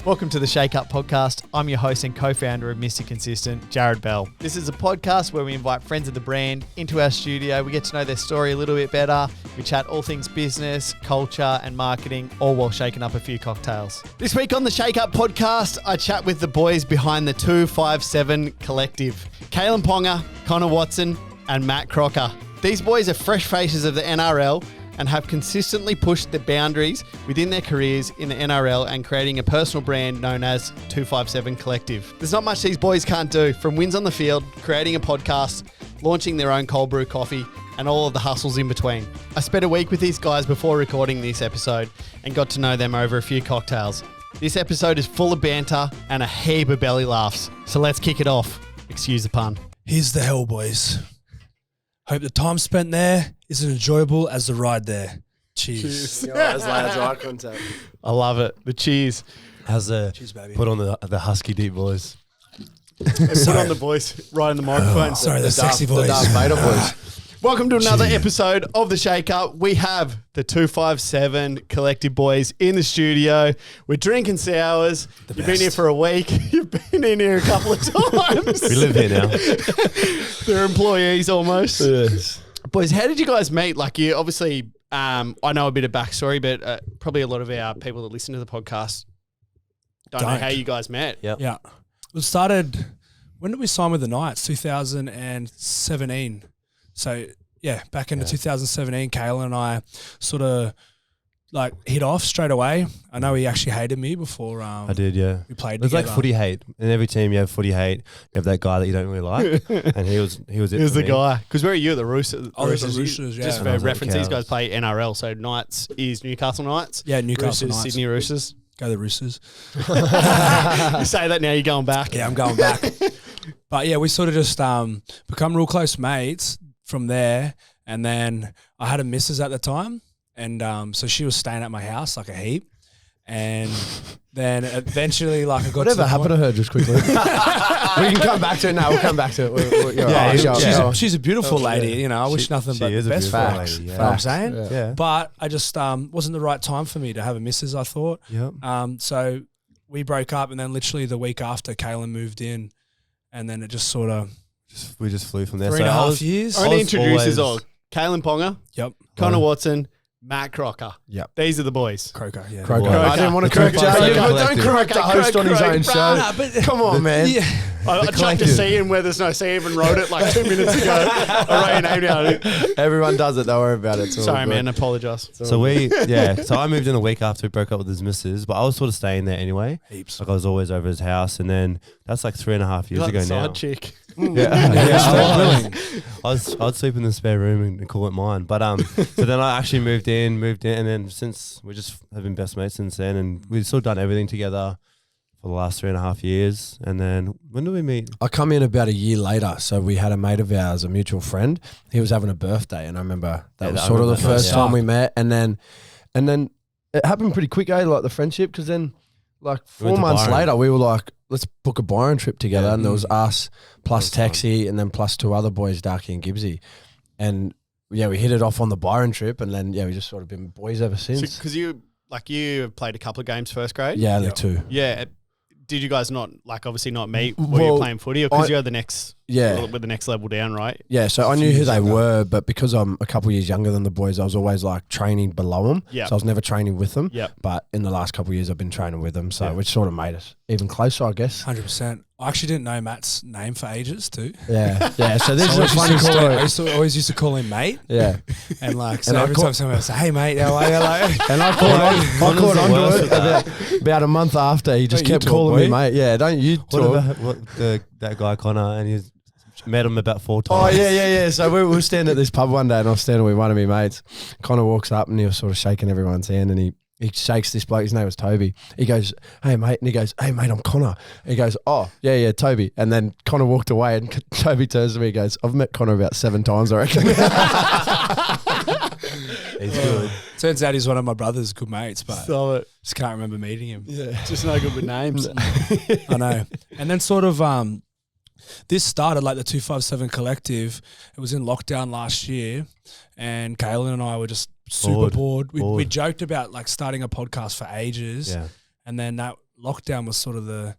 Welcome to the Shake Up Podcast. I'm your host and co-founder of Mr. Consistent, Jarrad Bell. This is a podcast where we invite friends of the brand into our studio. We get to know their story a little bit better. We chat all things business, culture and marketing, all while shaking up a few cocktails. This week on the Shake Up Podcast, I chat with the boys behind the 257 Collective. Kalyn Ponga, Connor Watson and Mat Croker. These boys are fresh faces of the NRL and have consistently pushed the boundaries within their careers in the NRL and creating a personal brand known as 257 Collective. There's not much these boys can't do, from wins on the field, creating a podcast, launching their own cold brew coffee, and all of the hustles in between. I spent a week with these guys before recording this episode and got to know them over a few cocktails. This episode is full of banter and a heap of belly laughs, so let's kick it off. Excuse the pun. Here's the hell, boys. Hope the time spent there is as enjoyable as the ride there. Cheers. Those lads eye contact. I love it. The cheers. How's the Cheers, baby. put on the husky deep voice? Put on the voice right in the microphone. Sorry, the sexy The voice. Darth Vader voice. Welcome to another episode of the Shake Up. We have the 257 Collective boys in the studio. We're drinking sours. You've been here for a week. You've been in here a couple of times. We live here now. They're employees almost. Yes. Boys, how did you guys meet? Like, you obviously, I know a bit of backstory, but probably a lot of our people that listen to the podcast don't know how you guys met. Yep. Yeah. It started, when did we sign with the Knights? 2017. So, yeah, back into 2017, Kalyn and I sort of like hit off straight away. I know he actually hated me before I did, yeah. we played It's together. like footy hate. In every team, you have footy hate. You have that guy that you don't really like, and he was it. He was for the me. guy. Because where are you at the Roosters? Oh, the Roosters, yeah. Just And I for was at the reference, these Cows. guys play NRL. So Knights is Newcastle Knights. Yeah, Newcastle Roosters, Knights. Sydney Roosters. Go the Roosters. You say that now, you're going back. Yeah, I'm going back. But yeah, we sort of just become real close mates from there. And then I had a missus at the time. And so she was staying at my house like a heap. And then eventually, like, I got Whatever happened to her, just quickly. We can come back to it now. We'll come back to it. She's a beautiful lady. You know, I wish nothing She but is the a best for beautiful her. lady, You yeah. know what I'm saying? Yeah. But I just wasn't the right time for me to have a missus, I thought. Yep. So we broke up, and then literally the week after, Kalyn moved in. And then it just sort of We just flew from there. 3.5 years. I'm going to introduce always- us all. Kalyn Ponga, Yep. Connor Watson, Mat Croker. Yep. These are the boys. Croker, yeah. Croker. Croker. I didn't want to The correct you. Croker. Don't correct the host on his own show. Nah, but Come on, man. Yeah. I chucked a collective. C in where there's no C. I even wrote it like 2 minutes ago. I wrote your name down. Everyone does it. Don't worry about it. It's all Sorry, good. man. I apologise. So I moved in a week after we broke up with his missus, but I was sort of staying there anyway. Heaps. Like I was always over his house, and then that's like 3.5 years Like ago the side now. chick. Yeah, I'd sleep in the spare room and call it mine. But so then I actually moved in, and then since we just have been best mates since then, and we've sort of done everything together for the last 3.5 years. And then when did we meet? I come in about a year later. So we had a mate of ours, a mutual friend. He was having a birthday, and I remember that was I sort of the remember that, first yeah. time we met. And then it happened pretty quick, like the friendship, because then like We went 4 to months Byron. later, we were like, let's book a Byron trip together. Yeah. And there was us plus That was Texie, and then plus two other boys, Darky and Gibbsy. And yeah, we hit it off on the Byron trip, and then we just sort of been boys ever since. Because you have played a couple of games first grade. Yeah, only two. Yeah. Did you guys not, like, obviously not meet while you Well, were playing footy, or because I- you're the next, Yeah. with the next level down, right? Yeah, so I few knew who years they younger. were, but because I'm a couple years younger than the boys, I was always like training below them. Yeah. So I was never training with them. Yep. But in the last couple of years, I've been training with them, so Yeah. which sort of made us even closer, I guess. 100%. I actually didn't know Matt's name for ages too. Yeah, yeah. So this So is a I funny I story. always used to call him mate. Yeah, And like, so And I every call- time someone would say, hey mate, how are you? Like, and I caught Connor's the on worst to with it about a month after. He just Don't you kept talk, calling me boy? mate. Yeah, don't you What talk? about that guy Connor, and he's met him about 4 Oh, times. yeah. So we were standing at this pub one day, and I was standing with one of my mates. Connor walks up, and he was sort of shaking everyone's hand, and he shakes this bloke. His name was Toby. He goes, hey, mate. And he goes, hey, mate, I'm Connor. He goes, oh, yeah, Toby. And then Connor walked away, and Toby turns to me and goes, I've met Connor about 7 times, I reckon. He's good. turns out he's one of my brother's good mates, but So it. just can't remember meeting him. Yeah. Just no good with names. I know. And then sort of this started like the 257 Collective. It was in lockdown last year, and Kalyn and I were just super bored. We joked about like starting a podcast for ages. Yeah. And then that lockdown was sort of the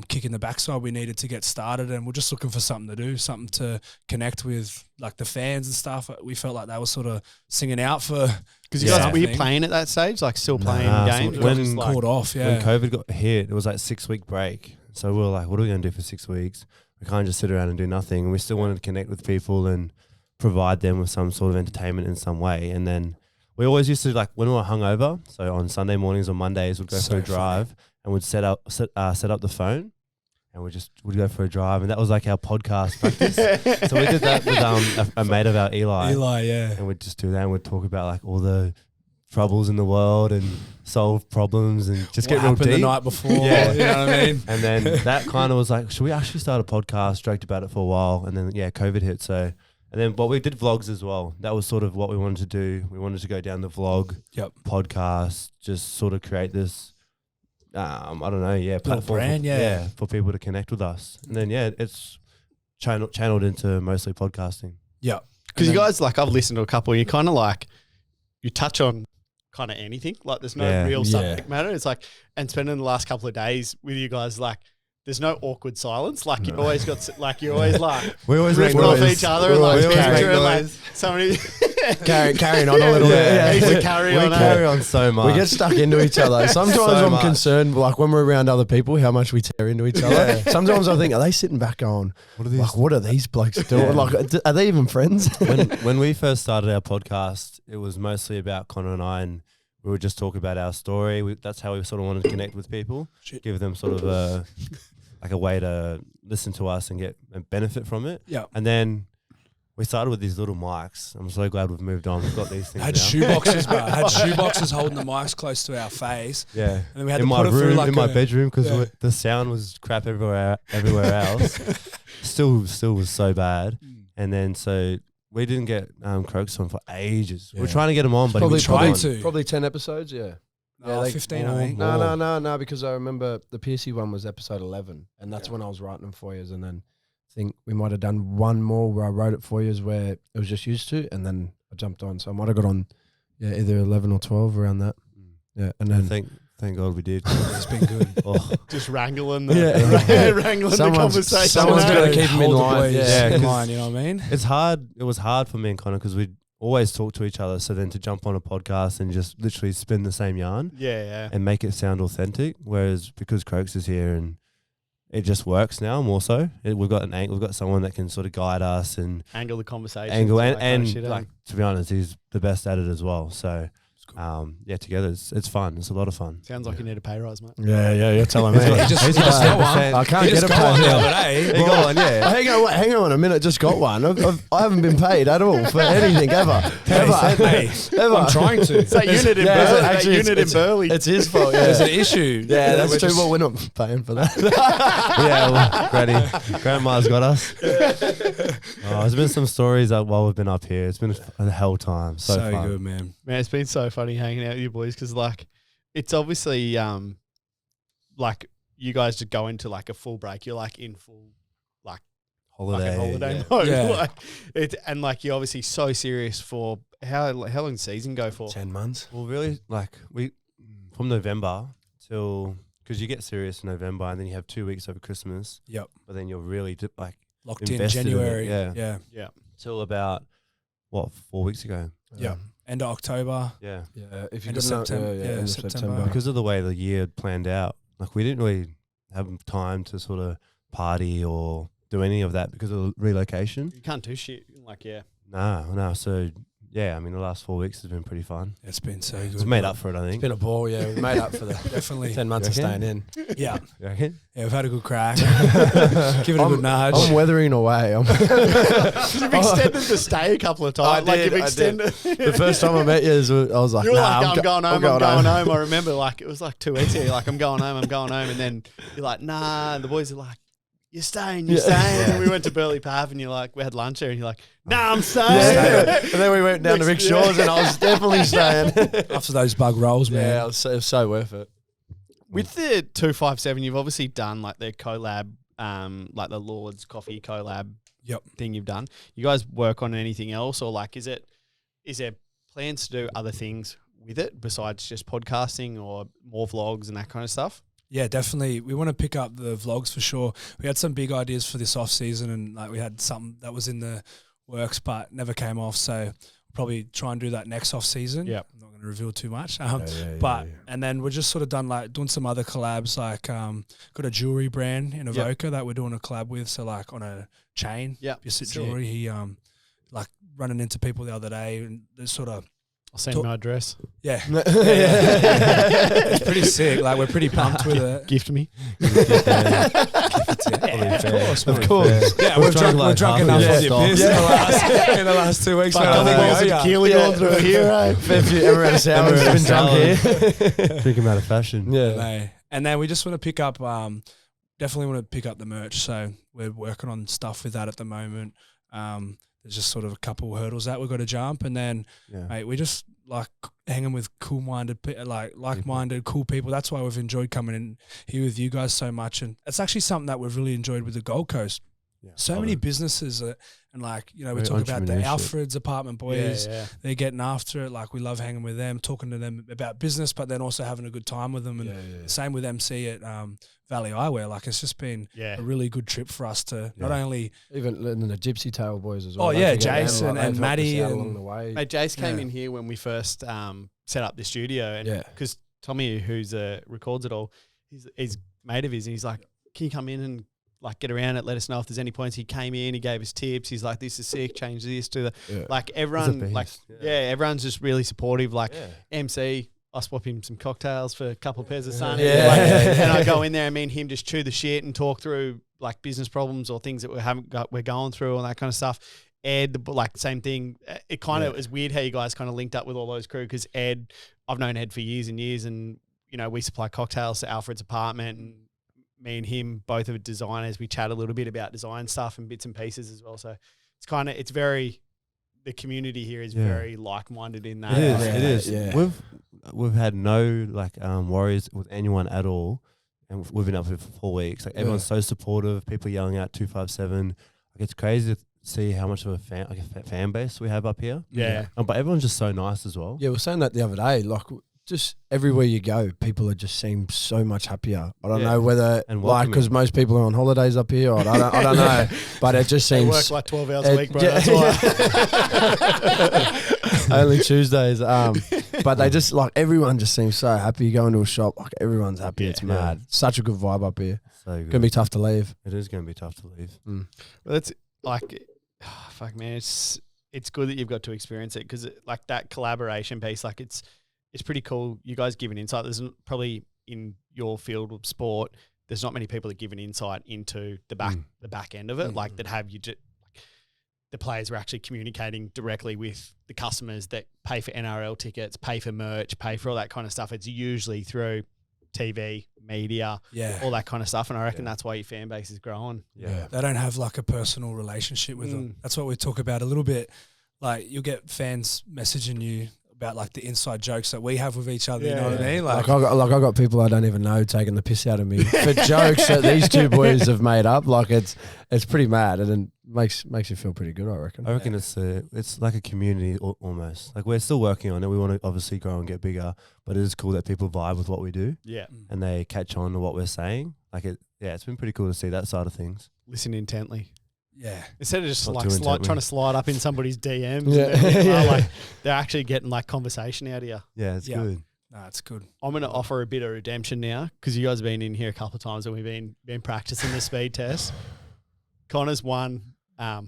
kick in the backside we needed to get started, and we're just looking for something to do, something to connect with like the fans and stuff. We felt like they were sort of singing out for because you guys were you playing at that stage, like still playing games? So when called off, when COVID got hit, it was like 6-week break. So we were like, what are we going to do for 6 weeks? We can't just sit around and do nothing. And we still wanted to connect with people and provide them with some sort of entertainment in some way. And then we always used to, like, when we were hungover, so on Sunday mornings or Mondays, we'd go for a drive and we'd set up the phone and we'd go for a drive. And that was like our podcast practice. So we did that with a mate of our, Eli. And we'd just do that and we'd talk about like all the troubles in the world and solve problems and just get real deep. The night before, you know what I mean? And then that kind of was like, should we actually start a podcast? Joked about it for a while, and then COVID hit. So, but we did vlogs as well. That was sort of what we wanted to do. We wanted to go down the vlog podcast, just sort of create this, I don't know, platform brand, for people to connect with us. And then it's channeled into mostly podcasting. Yeah, because you guys, like, I've listened to a couple. You kind of like you touch on kind of anything, like there's no real subject matter. It's like, and spending the last couple of days with you guys, like there's no awkward silence. Like you always got, like you always like we always ripping off each other and like picture and like somebody carrying on a little bit. We carry on so much. We get stuck into each other. Sometimes I'm concerned, like when we're around other people, how much we tear into each other. Sometimes I think, are they sitting back going, what are these blokes doing? Like, are they even friends? When we first started our podcast, it was mostly about Connor and I, and we would just talk about our story. That's how we sort of wanted to connect with people, give them sort of a way to listen to us and get a benefit from it. Yeah. And then we started with these little mics. I'm so glad we've moved on. We've got these things. Had shoeboxes, bro. Had shoeboxes holding the mics close to our face. Yeah. And then we had in to my put it room, through like in my bedroom, because the sound was crap everywhere else. Still was so bad. And then so we didn't get Croaks on for ages. We're trying to get him on, but probably 10 episodes, yeah. Yeah, 15, I think. No, because I remember the Piercy one was episode 11, and that's when I was writing them for years, and then I think we might have done one more where I wrote it for years where it was just used to, and then I jumped on. So I might have got on, either 11 or 12 around that. Yeah, and then thank God we did. It's been good. Just wrangling the conversation. Someone's got to keep him in line. In line, you know what I mean? It's hard. It was hard for me and Connor because we'd always talk to each other. So then to jump on a podcast and just literally spin the same yarn, and make it sound authentic. Whereas because Croaks is here and it just works now more so. We've got someone that can sort of guide us and angle the conversation. And like, to be honest, he's the best at it as well. So. Together it's fun. It's a lot of fun. Sounds like you need a pay rise, mate. Yeah, you're telling me. I can't get a pay. He got one, Hang on a minute. Just got one. I haven't been paid at all for anything ever. I'm trying to. It's that unit in Burley. Actually, unit in Burley. It's his fault. Yeah. There's an issue. Yeah, that's true. Well, we're not paying for that. Grandma's got us. There's been some stories while we've been up here. It's been a hell time. So fun. Good, man. Man, it's been so funny hanging out with you boys because, like, it's obviously, like, you guys just go into, like, a full break. You're, like, in full, like, holiday mode. Yeah. And, like, you're obviously so serious for how long does the season go for? 10 months. Well, really, like, from November till, because you get serious in November and then you have 2 weeks over Christmas. Yep. But then you're really, like, locked in January. Yeah. Till about, 4 weeks ago. Yeah. End of October. Yeah. If you got September. September. Because of the way the year planned out, like we didn't really have time to sort of party or do any of that because of the relocation. You can't do shit. Like, No. So, yeah, I mean, the last 4 weeks has been pretty fun. It's been so good. It's made up for it, I think. It's been a ball, yeah. We've made up for the definitely 10 months of staying in. Yeah. You reckon? Yeah, we've had a good crack. Give it a good nudge. I'm weathering away. You've extended the stay a couple of times. You've extended. The first time I met you, I was like, you were I'm going home. I remember, like, it was like 2 weeks ago. You're like, I'm going home. And then you're like, nah. And the boys are like, you're staying. And we went to Burley Pav and you're like, we had lunch there and you're like, nah, I'm staying. And then we went down to Rick Shaw's and I was definitely staying. After those bug rolls, man. Yeah, it was so worth it. With the 257, you've obviously done like the collab, like the Lord's Coffee collab thing you've done. You guys work on anything else or like, is there plans to do other things with it besides just podcasting or more vlogs and that kind of stuff? Yeah, definitely. We want to pick up the vlogs for sure. We had some big ideas for this off season, and like we had something that was in the works but never came off. So we'll probably try and do that next off season. Yeah, I'm not going to reveal too much. And then we're just sort of doing some other collabs. Like got a jewelry brand in Avoca that we're doing a collab with. So like on a chain. Yeah, Bisset Jewelry. He like running into people the other day and there's sort of. I'll send my address. Yeah. It's pretty sick. Like, we're pretty pumped with it. Gift me. Of course. Yeah, we've drunk enough of your piss in the last 2 weeks. Going through here, eh? Ever had a sour? Been drunk here. Drinking out of fashion. Yeah. And then we just want to pick up, definitely want to pick up the merch. So we're working on stuff with that at the moment. There's just sort of a couple hurdles that we've got to jump, and then mate, we just like hanging with cool-minded, like-minded, cool people. That's why we've enjoyed coming in here with you guys so much, and it's actually something that we've really enjoyed with the Gold Coast. Yeah, so many businesses and like, you know, we talk about the Alfred's apartment boys. They're getting after it. Like, we love hanging with them, talking to them about business, but then also having a good time with them. And same with MC at Valley Eyewear. Like, it's just been a really good trip for us to not only even the Gypsy Tail boys as well. Oh yeah, Jason and Maddie along the way. Mate, Jace came in here when we first set up the studio, and because Tommy, who's records it all, he's mate of his, and he's like, "Can you come in and like get around it, let us know if there's any points." He came in, he gave us tips. He's like, "This is sick, change this to the like everyone like everyone's just really supportive. Like MC, I swap him some cocktails for a couple of pairs of sun. And I go in there and me and him just chew the shit and talk through like business problems or things that we're going through and that kind of stuff. Ed, like same thing. It kind of is weird how you guys kind of linked up with all those crew, because Ed, I've known Ed for years and years, and you know, we supply cocktails to Alfred's apartment, and me and him both are designers. We chat a little bit about design stuff and bits and pieces as well. So it's very, the community here is very like-minded in that. It is. Yeah. We've had no like worries with anyone at all, and we've been up here for 4 weeks. Like, everyone's so supportive. People yelling out 257. Like, it's crazy to see how much of a fan base we have up here. Yeah. But everyone's just so nice as well. Yeah, we were saying that the other day. Like, just everywhere you go, people are just seem so much happier. I don't know whether, like, because most people are on holidays up here. I don't know, but it just seems. They work like 12 hours a week, bro. That's why. Only Tuesdays. But they just, like, everyone just seems so happy. You go into a shop, like, everyone's happy. It's mad. Such a good vibe up here. So good. Gonna be tough to leave. It is gonna be tough to leave. Well, it's like, fuck, man. It's good that you've got to experience it, because like that collaboration piece, like it's pretty cool. You guys give an insight. There's probably in your field of sport, there's not many people that give an insight into the back end of it, like that have you just like the players are actually communicating directly with the customers that pay for NRL tickets, pay for merch, pay for all that kind of stuff. It's usually through TV, media, all that kind of stuff. And I reckon that's why your fan base is growing. Yeah. They don't have like a personal relationship with them. That's what we talk about a little bit. Like, you'll get fans messaging you about like the inside jokes that we have with each other. You know what I mean? Like I got people I don't even know taking the piss out of me for jokes that these two boys have made up. Like, it's pretty mad, and it makes you feel pretty good, I reckon. I reckon it's like a community almost. Like, we're still working on it. We want to obviously grow and get bigger, but it is cool that people vibe with what we do. Yeah. And they catch on to what we're saying. Like, it's been pretty cool to see that side of things. Listen intently. Yeah. Instead of just like trying to slide up in somebody's DMs, like they're actually getting like conversation out of you. Yeah, it's good. No, it's good. I'm going to offer a bit of redemption now, because you guys have been in here a couple of times and we've been practicing the speed test. Connor's won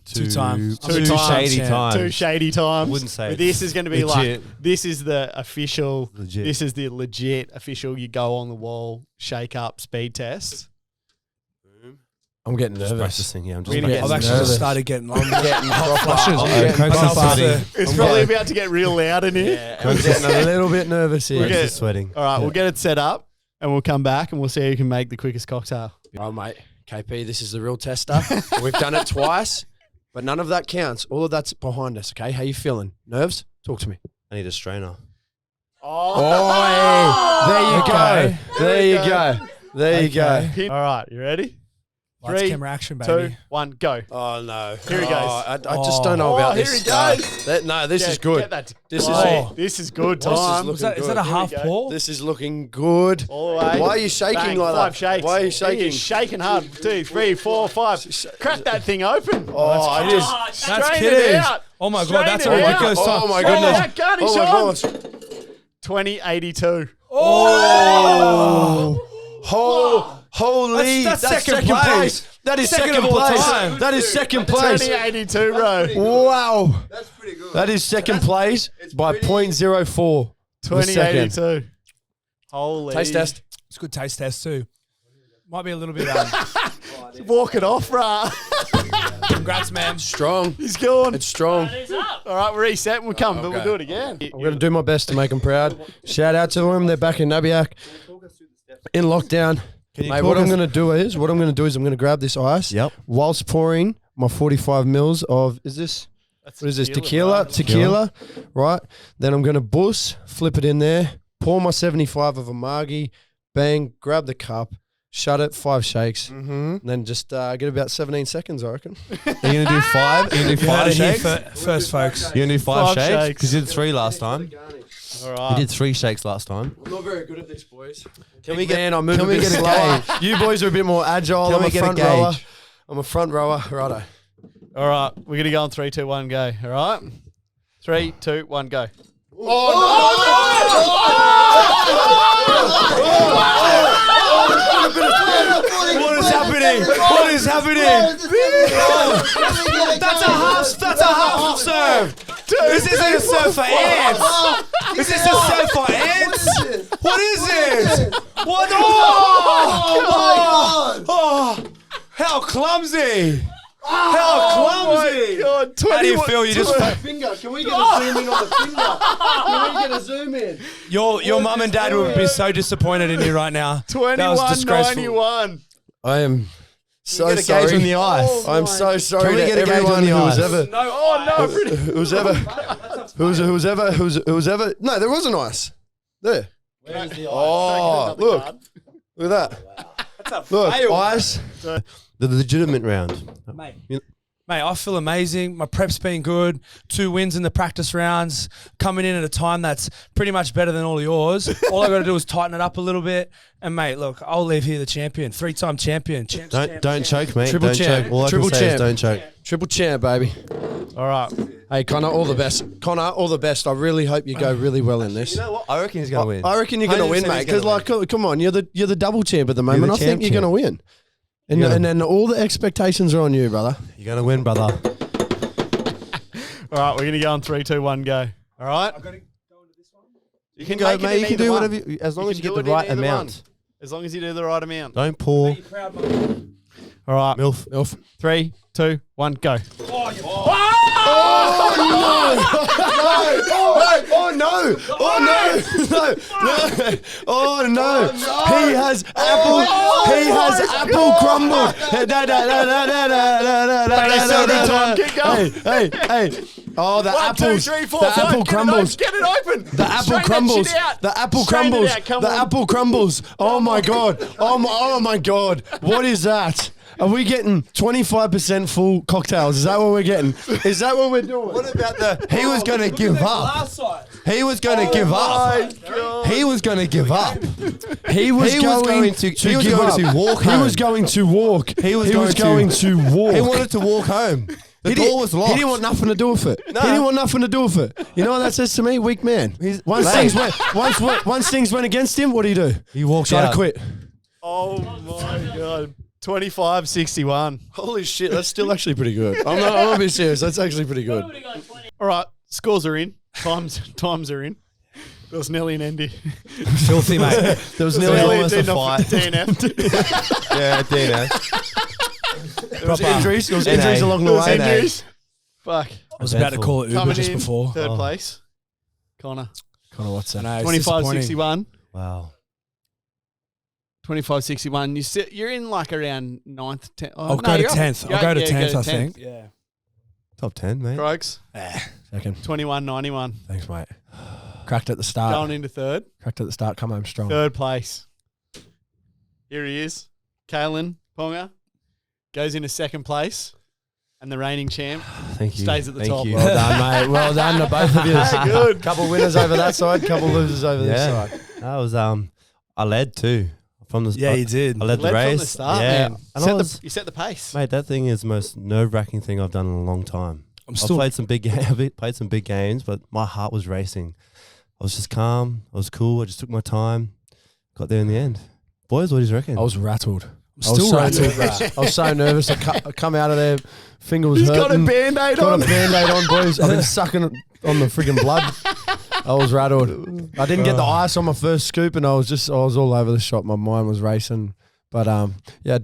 two times. Two shady times. I wouldn't say but this is going to be legit. Like, this is the official, this is the legit official, you go on the wall, shake up speed test. I'm getting nervous. Practicing, I've actually just started getting hot flushes. It's probably about to get real loud in here. Yeah, I'm getting a little bit nervous here. We're sweating. All right, we'll get it set up and we'll come back and we'll see who can make the quickest cocktail. Oh, mate. KP, this is the real tester. We've done it twice, but none of that counts. All of that's behind us, okay? How you feeling? Nerves? Talk to me. I need a strainer. There you go. There you go. All right, you ready? Lights, 3, camera, action, 2, baby. 1, go. Oh no! Here he goes. I just don't know about here this. he goes. This is good. Get that. This is Oh, this is good time. looking Is that a good. half Here we go. ball? This is looking good. All the way. Why are you shaking Bang, like 5 that? shakes. Why are you He shaking? is shaking hard. 2, 3, 4, 5. Crack that thing open. Oh, it is. That's Strain kidding. it out. Oh my Strain God, that's it a out. ridiculous time. Oh my Strain it goodness! out, garnish Oh my on. gosh! 2082. Holy! That's second place. That is Second second of all place. time. That is second place. 2082, bro. Wow! That's pretty good. That is second place by pretty- 0.04. 2082. Holy. Taste test. It's a good taste test too. Might be a little bit. Walk it off, brah. Congrats, man. Strong. He's gone. It's strong. All right, we're reset and we'll come, but we'll okay. do it again. I'm going to do my best to make them proud. Shout out to them. They're back in Nabiac in lockdown. Can you Mate, talk what I'm us- going to do is I'm going to grab this ice. Yep. Whilst pouring my 45 mils of what is this? Tequila, right? Then I'm going to boost, flip it in there, pour my 75 of a margie, bang, grab the cup, shut it, 5 shakes, and then just get about 17 seconds, I reckon. Are you gonna do 5? Are you gonna do You heard 5 it here shakes? first, folks. You're gonna do 5 5 shakes? shakes. Because you did 3 last time. All You right. did 3 shakes last time. I'm not very good at this, boys. Can we get? I move Can a we bit get a slower. gauge? You boys are a bit more agile. Can I'm we a get a front rower. gauge? I'm a front rower. Righto. All right, we're going to go on 3, 2, 1, go. All right? 3, 2, 1, go. What is happening? What is happening? That's a half serve. This isn't a serve for ants. Is this a serve for ants? What is it? What? Oh, how clumsy! How clumsy! God, How do you feel? You just Finger. Can we get a zoom in on the finger? Can we get a zoom in? your mum and dad would be so disappointed in you right now. That was disgraceful. 21.91. I am so Get a sorry. gauge on the ice. I'm so sorry Can we to get a gauge everyone on the who was ice? ever, No, oh no, pretty. who's ever. No, there was an ice. There. Oh, look. Look at that. Look, ice. The legitimate round. Mate, I feel amazing. My prep's been good. 2 wins in the practice rounds. Coming in at a time that's pretty much better than all yours. All I got to do is tighten it up a little bit. And mate, look, I'll leave here the champion, 3-time champion. Don't choke, mate. Triple don't champ. choke. All I Triple can say champ. is don't choke. Triple champ, baby. All right. Hey, Connor, all the best. Connor, all the best. I really hope you go really well in this. You know what? I reckon he's gonna win. I reckon you're going to win, 100% mate. he's Because, gonna like, come on, you're the double champ at the moment. the I think champ you're going to win. And, You're and gonna- then all the expectations are on you, brother. You're gonna win, brother. All right, we're going to go on 3, 2, 1, go. All right? You can go, go, make it mate. in You can either do one. whatever. As long You as you can get do the it in right either amount. As long as you do the right amount. Don't pour. All right. Milf. 3, 2, 1, go. Oh no! Oh no! He has apple. He has apple crumbled. Keep going. Hey! Oh, the 1, 2, apples. 3, 4, The 5. apple crumbles. Get it open. The apple Strain crumbles. That shit out. The apple Strain it crumbles. out, come The on. apple crumbles. Oh my god. Oh my god. What is that? Are we getting 25% full cocktails? Is that what we're getting? Is that what we're doing? What about the? He was gonna give up. He was gonna give up. He was gonna give up. He was going to he was give going up. to walk He home. was going to walk. He was going going to walk. He wanted to walk home. The He door didn't- was locked. He didn't want nothing to do with it. No. He didn't want nothing to do with it. You know what that says to me? Weak man. Once things went against him, what do? He walked Try out. to quit. Oh my god. 25-61. Holy shit, that's still actually pretty good. I'm not being serious. That's actually pretty good. All right, scores are in. Times are in. It was nearly an ending. Filthy, mate. There was Nearly nearly almost a fight. DNF. Yeah, Dino. there was injuries. There was NA. injuries along the There was way. injuries. Fuck. I was about to call it Uber Coming just in before. third place. Connor. Connor Watson. I know, it's disappointing. 25-61. Wow. 25-61. You're in like around 9th, 10th. Oh, I'll go to 10th. I'll go to 10th, I think. Yeah. Top 10, mate. Croaks. Second. 21-91. Thanks, mate. Cracked at the start. Going into third. Cracked at the start. Come home strong. Third place. Here he is. Kalyn Ponga. goes into second place, and the reigning champ Thank you. stays at the Thank top. you. Well done, mate. Well done to both of you. Good. Couple winners over that side, couple losers over this Yeah. side. That was I led too from the Yeah, you did. I led the Led race. from the start, yeah, man. and I was, You set the pace. mate. That thing is the most nerve-wracking thing I've done in a long time. I'm I've still. played some big played some big games, but my heart was racing. I was just calm. I was cool. I just took my time. Got there in the end. Boys, what do you reckon? I was rattled. I'm still I rattled. was so nervous. I was so nervous. I come out of there, finger was He's hurting. got a Band-Aid Got on. a Band-Aid on, boys. I've been sucking on the friggin' blood. I was rattled. I didn't get the ice on my first scoop, and I was all over the shop. My mind was racing. But yeah.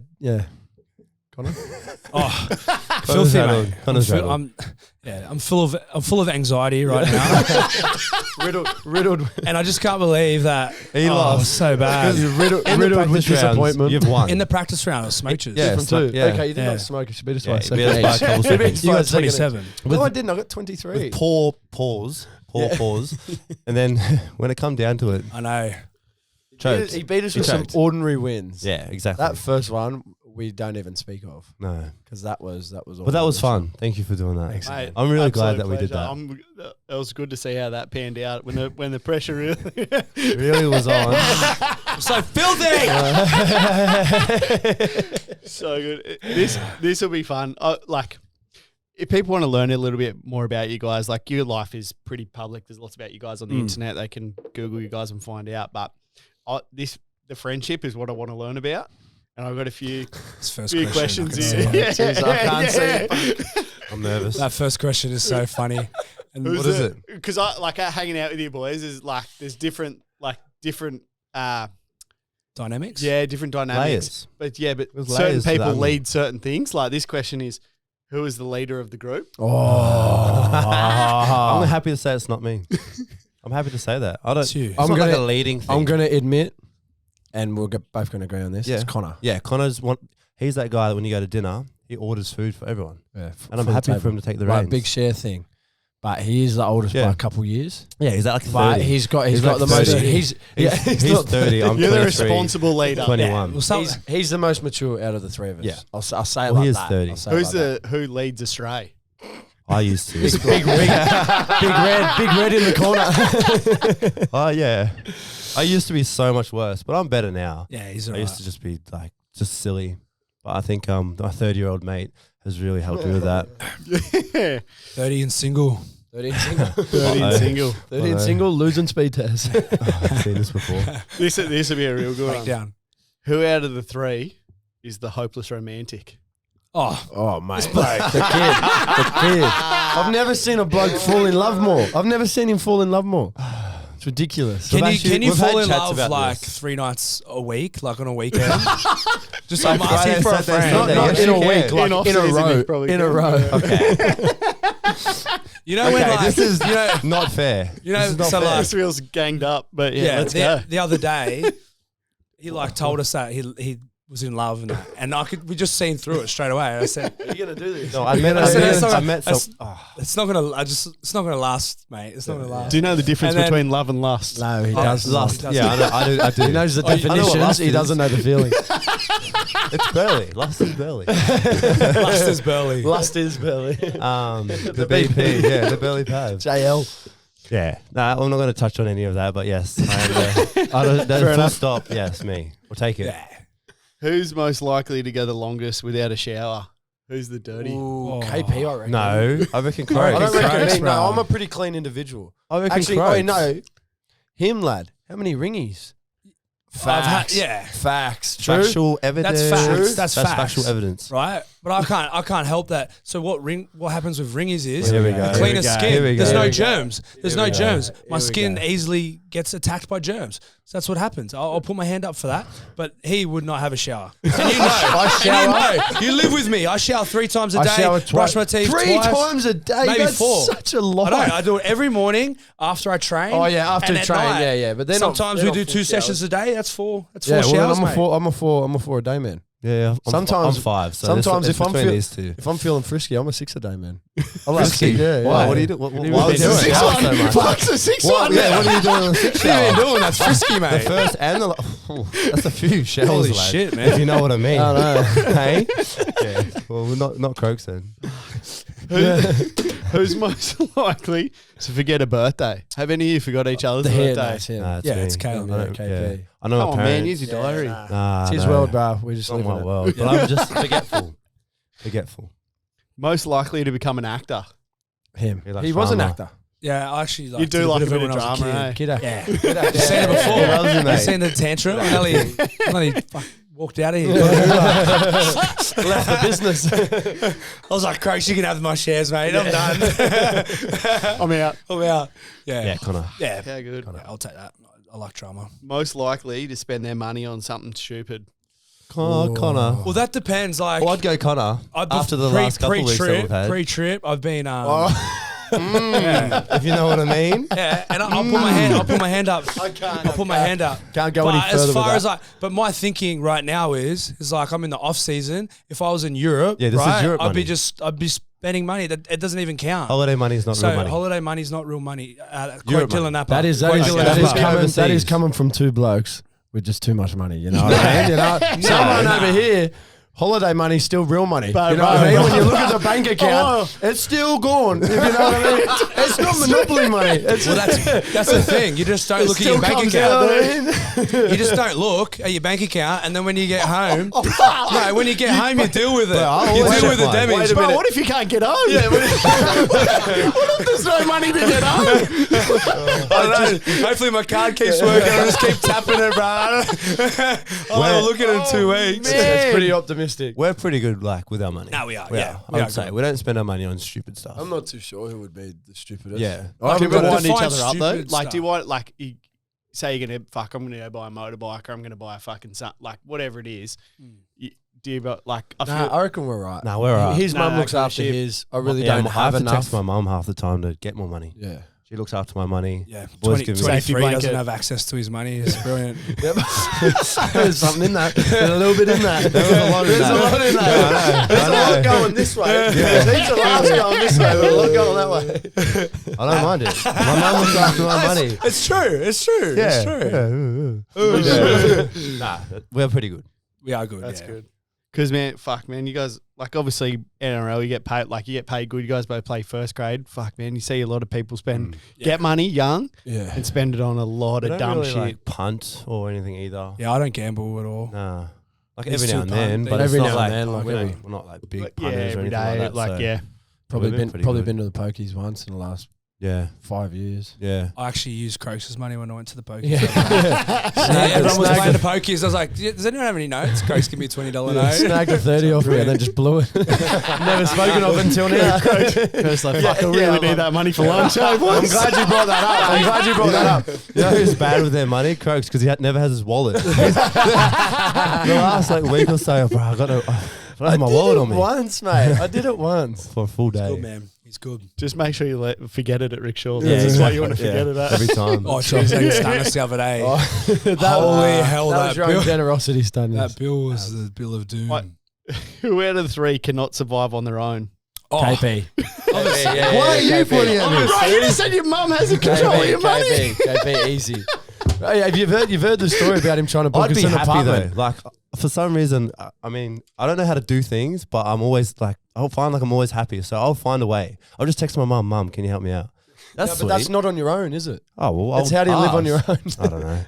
Connor? Oh, filthy, mate. Connor's I'm full of anxiety right now, riddled. and I just can't believe that He lost. so bad. You're riddled In the with practice rounds, disappointment. you've won. In the practice round, I was smooches. Yeah. From two. Yeah. Okay, you did Yeah. not smoke. You should beat us by Yeah, a you second beat us by a couple each. seconds. You You got got 27. 27. No, I didn't. I got 23. with poor pause, and then when it come down to it, I know. choked. He beat us He with some choked. ordinary wins. Yeah, exactly. That first one we don't even speak of no, because that was all. but that was fun. Thank you for doing that. Thanks. Mate, I'm really absolute glad that we did pleasure. that. It was good to see how that panned out when the pressure really. It really was on. I'm so filthy. So good. This will be fun. Like, if people want to learn a little bit more about you guys, like your life is pretty public. There's lots about you guys on the internet. They can Google you guys and find out. But the friendship is what I want to learn about. And I've got a few First questions I can here. see it. Jeez, I can't see it. I'm nervous. That first question is so funny. And What is it? Because I like hanging out with you boys is like there's different dynamics? different dynamics. Layers. But There's certain layers to people that. lead certain things. Like this question is, who is the leader of the group? I'm happy to say it's not me. I'm happy to say that. I don't. It's you. It's I'm not like gonna- a leading thing. I'm going to admit, and we're both going to agree on this. Yeah. It's Connor. Yeah, Connor's one. He's that guy that when you go to dinner, he orders food for everyone, Yeah, and I'm the happy table. for him to take the Right, reins. big share thing. But he is the oldest by Yeah. a couple years. Yeah, he's like 30. But he's got He's the like most. 30. He's He's not 30. I'm You're the 23, responsible leader. 21. Well, so- He's the most mature out of the three of us. Yeah. I'll say it Well, like he is that. 30. I'll say it Who's like who leads Astray? I used to. big red in the corner. Oh yeah, I used to be so much worse, but I'm better now. Yeah, he's I alright. used to just be like just silly, but I think my 30-year-old mate has really helped me with that. 30 and single. 30 and single. 30 and single. 30 and single, losing speed test. I've seen this before. This will be a real good one. Breakdown. Who out of the three is the hopeless romantic? Oh, Oh, mate. The kid. I've never seen a bloke fall in love more. I've never seen him fall in love more. It's ridiculous. can you we've fall had in chats love about like this. 3 nights a week, like on a weekend? Just Like I'm asking Friday, for a Saturday, friend. Sunday. Not Yes, in you a can. week, like In in a off-season, row. you probably In a can. row. You know when like this is you know not fair. you know This is not so fair. like This feels ganged up, but yeah, let's go. the other day he like told us that he was in love and that, and we just seen through it straight away. I said Are you going to do this? No, I met. I said, that's not- I met some. it's not gonna last, mate. It's not gonna last. Do you know the difference And then- between love and lust? No, he Oh, does. Lust. He does. Yeah, I do. He knows the I know what definitions. lust He is. doesn't know the feeling. It's burly. Lust is burly. Lust is burly. Lust is Billy. The BP. Yeah, the burly pad. JL. Yeah. Nah, I'm not going to touch on any of that, but yes. Full enough. stop. Yes, me. We'll take it. Yeah. Who's most likely to go the longest without a shower? Who's the dirty? Oh. KP, I reckon. No, I reckon Croak. I don't reckon Croaks, me. bro. No, I'm a pretty clean individual. I reckon Actually, Croaks. wait, no. Him, lad. How many ringies? I've had- Facts. yeah. Facts. True. Factual evidence. That's facts. True. That's That's facts. factual evidence. Right? But I can't help that. So what happens with ringies is Here we go. cleaner Here we go. skin. Here we go. There's Here no we go. germs. There's Here no we go. germs. My Here we skin go. easily gets attacked by germs. So that's what happens. I'll put my hand up for that. But he would not have a shower. And you know. I shower. And you know. You live with me. I shower 3 times a I day. shower brush my teeth Three twice. times a day. Maybe That's 4. such a I lot. know. I do it every morning after I train. Oh, yeah, after and at train. night. Yeah, yeah. But then Sometimes we do 2 sessions a day. That's 4. That's 4 Yeah, well, showers, then mate. I'm a 4 a day man. Yeah, Sometimes- I'm 5. So sometimes it's if I'm between feel- these two. If I'm feeling frisky, I'm a 6 a day, man. I like Frisky? Yeah, Why? yeah. What are you doing? Why Even would you better. do it? Six So much? Fuck's a 6 What? Yeah, what are you doing on the 6 What are you shower? doing? That's frisky, The mate. first and the that's a few shells, Holy lad, shit, man. if you know what I mean. I know. Hey? Yeah. Well, we're not Croaks then. Who's most likely to forget a birthday? Have any of you forgot each other's The hair, birthday? no, it's him. Nah, it's Yeah, me. it's Kalyn. I don't- KP. yeah. I know Come my on, man, parents. use your diary. Nah, It's his no. world, bro. We just It's not live my in it. world. But I'm just forgetful. Forgetful. Most likely to become an actor. Him. He likes He was an drama. actor. Yeah, I actually like You do like a bit of when I was drama, eh? Kid actor. Yeah. Kid actor. I've seen it before. He loves it, mate. I've seen the tantrum. I nearly walked out of here. Left the business. I was like, Croaks, you can have my shares, mate. I'm done. I'm out. I'm out. Yeah. Yeah, Connor. Yeah. How good. Yeah, I'll take that. I like drama. Most likely to spend their money on something stupid. Connor. Well, that depends. Like, Well, I'd go Connor after the last couple of weeks that we've had. Pre-trip, I've been. If you know what I mean. Yeah, and I'll put my hand. I'll put my hand up. I can't. I'll put my hand up. Can't go But any further as far with as that. like, but my thinking right now is like I'm in the off season. If I was in Europe, Yeah, this is right, Europe I'd be money. I'd be spending money that it doesn't even count. Holiday money is not So real money. holiday money's not real money. Quote Europe Dylan money. Napa. That is Quote Dylan Napa. coming. That is Overseas. coming from two blokes with just too much money. You know what I mean? You know, someone over here. Holiday money's still real money. But you know what I mean? right. When you look at the bank account, it's still gone. If you know what I mean? It's not monopoly money. It's Well, that's the thing. You just don't look at your bank account. You just don't look at your bank account, and then when you get home, no, when you get home, you deal with it. I'll You always deal with the check mine. damage. But what if you can't get home? Yeah, what if there's no money to get home? I don't know. Hopefully my card keeps working. I'll just keep tapping it, bro. I'll have a look at it in 2 weeks. It's pretty optimistic. We're pretty good, like, with our money. No, we are. Yeah, I would say we don't spend our money on stupid stuff. I'm not too sure who would be the stupidest. Yeah. I Like, do haven't you got wind a- each define other up though? stupid Like, do you stuff. want like you say you're gonna I'm gonna go buy a motorbike or I'm gonna buy a fucking like whatever it is. Do you like? I feel Nah, I reckon we're right. Nah, we're all right. His Nah, mum looks good after shit. his. I really Yeah, don't I have have to enough. text my mum half the time to get more money. Yeah. She looks after my money. Yeah, Boys give me 23 23 doesn't blanket. have access to his money. It's brilliant. Yep. There's something in that. There's a little bit in that. There was a lot in There's that. a lot in that. There's a lot going this way. There's heaps of laughs going this way, but a lot going that way. I don't mind it. My mum looks after my money. It's true. It's true. It's true. Nah, we're pretty good. We are good. that's yeah. good. Because man, fuck man, you guys like obviously NRL you get paid good. You guys both play first grade. Fuck man, you see a lot of people spend get money young Yeah. and spend it on a lot We of don't dumb really shit. like punt or anything either. Yeah, I don't gamble at all. Nah. Like These every two now and punt then, things. but Every it's now not and like, then, like we're not like big yeah, punters or every anything day, like that. like so yeah. Probably we've been pretty probably good. been to the pokies once in the last Yeah, 5 years. yeah. I actually used Croaks' money when I went to the pokies. Yeah. Everyone was Snagged playing a- the pokies. I was like, does anyone have any notes? Croaks, give me a $20 note. Snagged a 30 off me and then just blew it. Never spoken of until now. First like fuck, I really need that money for lunch. I'm glad you brought that up. I'm glad you brought that up. You know who's bad with their money? Croaks, because he never has his wallet. The last like week or so, bro, I don't have my wallet on me Once, mate. I did it once. for a full day. Good, man. He's good. Just make sure you forget it at Rickshaw. Yeah, That's what you want to Yeah, forget it at. every time. Oh, Charles Stannis the other day. Holy hell, that that was your own bill- generosity stunt. That bill was the bill of doom. What? Who out of the three cannot survive on their own? Oh, KP. Why are you putting at me? Right, you just said your mum has a control of your money. KP, easy. Hey, have you've heard the story about him trying to book I'd us be an happy apartment? though. Like for some reason, I mean, I don't know how to do things, but I'm always like, I'll find like I'm always happy, so I'll find a way. I'll just text my mum, can you help me out? That's No, sweet. but that's not on your own, is it? Oh well, That's how do you live on your own? I don't know.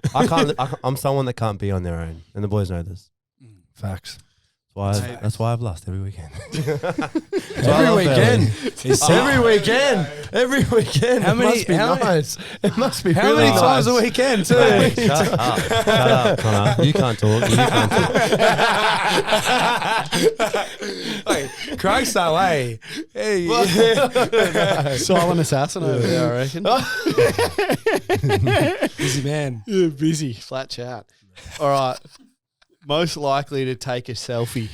I'm someone that can't be on their own, and the boys know this. Facts. That's why I've lost every weekend. Every weekend. Every Every weekend. How It many- must be how many- nice. It must be How really many times nice. a weekend, too? Hey, shut up, Connor. You can't talk. You can't talk. Hey, Croaks that way. Hey. Silent assassin over there, I reckon. Busy man. Yeah, busy, flat chat. All right. Most likely to take a selfie.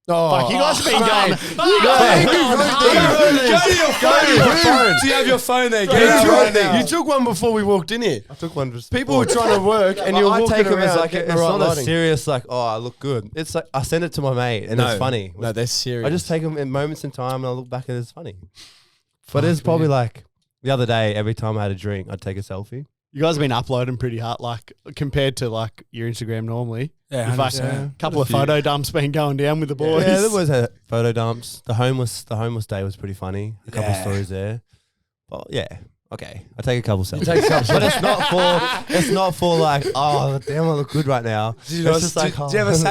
Oh, Fuck, you guys have been mate. going. You guys have been going. Go to your phone. Do you have your phone there? Get it out right now. You took one before we walked in here. I took one just People were trying to work, and you were I walking take them around as like getting it's the right not a lighting. serious like, oh, I look good. It's like I send it to my mate and it's funny. No, they're serious. I just take them in moments in time and I look back and it's funny. But it's probably like the other day, every time I had a drink, I'd take a selfie. You guys have been uploading pretty hard, like compared to like your Instagram normally. Yeah, You've like 100%. a couple of photo dumps been going down with the boys. Yeah, there was a photo dumps. The homeless day was pretty funny. A couple stories there. But yeah, okay. I take a couple selfies. take a couple but it's not for like, oh damn, I look good right now. Did you ever say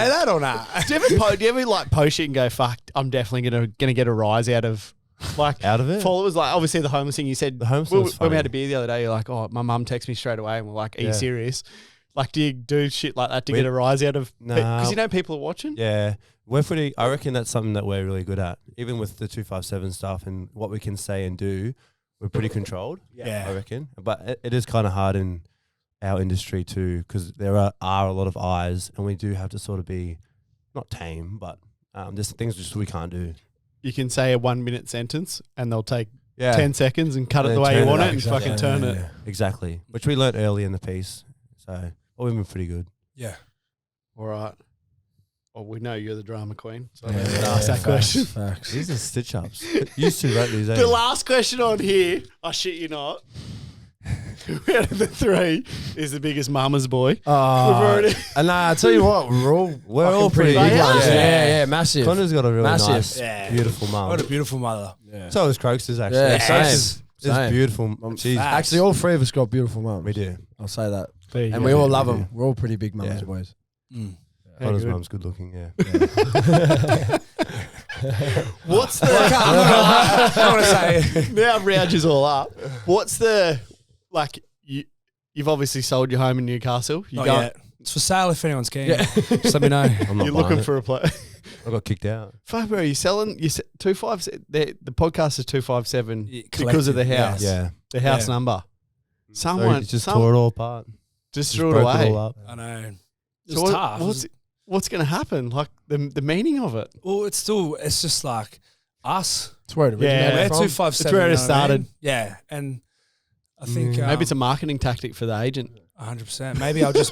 that or not? do you ever like post it and go, fuck, I'm definitely gonna get a rise out of like Out of it? followers? Like obviously the homeless thing you said. The homeless when was we funny. had a beer the other day, you're like, oh, my mum texted me straight away and we're like, are you Yeah. serious? Like, do you do shit like that to We- get a rise out of? Nah. Because you know people are watching. Yeah. I reckon that's something that we're really good at. Even with the 257 stuff and what we can say and do, we're pretty controlled. Yeah. I reckon. But it is kind of hard in our industry too, because there are a lot of eyes and we do have to sort of be not tame, but there's things just we can't do. You can say a 1 minute sentence and they'll take Yeah. 10 seconds and cut it And the then way you turn it want up, it and exactly. fucking turn it. Exactly. Which we learnt early in the piece. So we've been pretty good. Yeah. All right. Well, we know you're the drama queen, so Yeah, let's yeah, ask that facts, question. Facts. These are stitch ups. Used to write these. The last question on here, I shit you not, out of the three is the biggest mama's boy. Oh, already- and I tell you what, we're all all pretty pretty big good. ones. Yeah. Yeah, massive. Connor's got a really Massive. nice, Yeah. beautiful mum. What a beautiful mother. Yeah. So is Croak's actually. Yeah, Croak's same. is Same. beautiful. She's Facts. Actually, all three of us got beautiful mums. we do. I'll say that. There you And go. we all love we them. do. We're all pretty big mums, Yeah. boys. Mm. Yeah, Connor's good. mum's good looking. Yeah. What's the I don't want to say. now Rouge is all up? What's the like? You've obviously sold your home in Newcastle. You Not go- yet. It's for sale if anyone's keen. Yeah. Just let me know. I'm not You're buying looking it. for a place. I got kicked out. Fuck, bro, you selling? You 257. The podcast is 257 Yeah, because of the collective, house. yes. Yeah. The house Yeah. number. So Someone he just tore it all apart. just Just threw it broke away. all up. I know. It's So tough. what's going to happen? Like the meaning of it. Well, it's just like us. That's where it Yeah. originated We're from. 257. It's where it you know what I started. mean? Yeah, and I think Maybe it's a marketing tactic for the agent. 100%. Maybe I'll just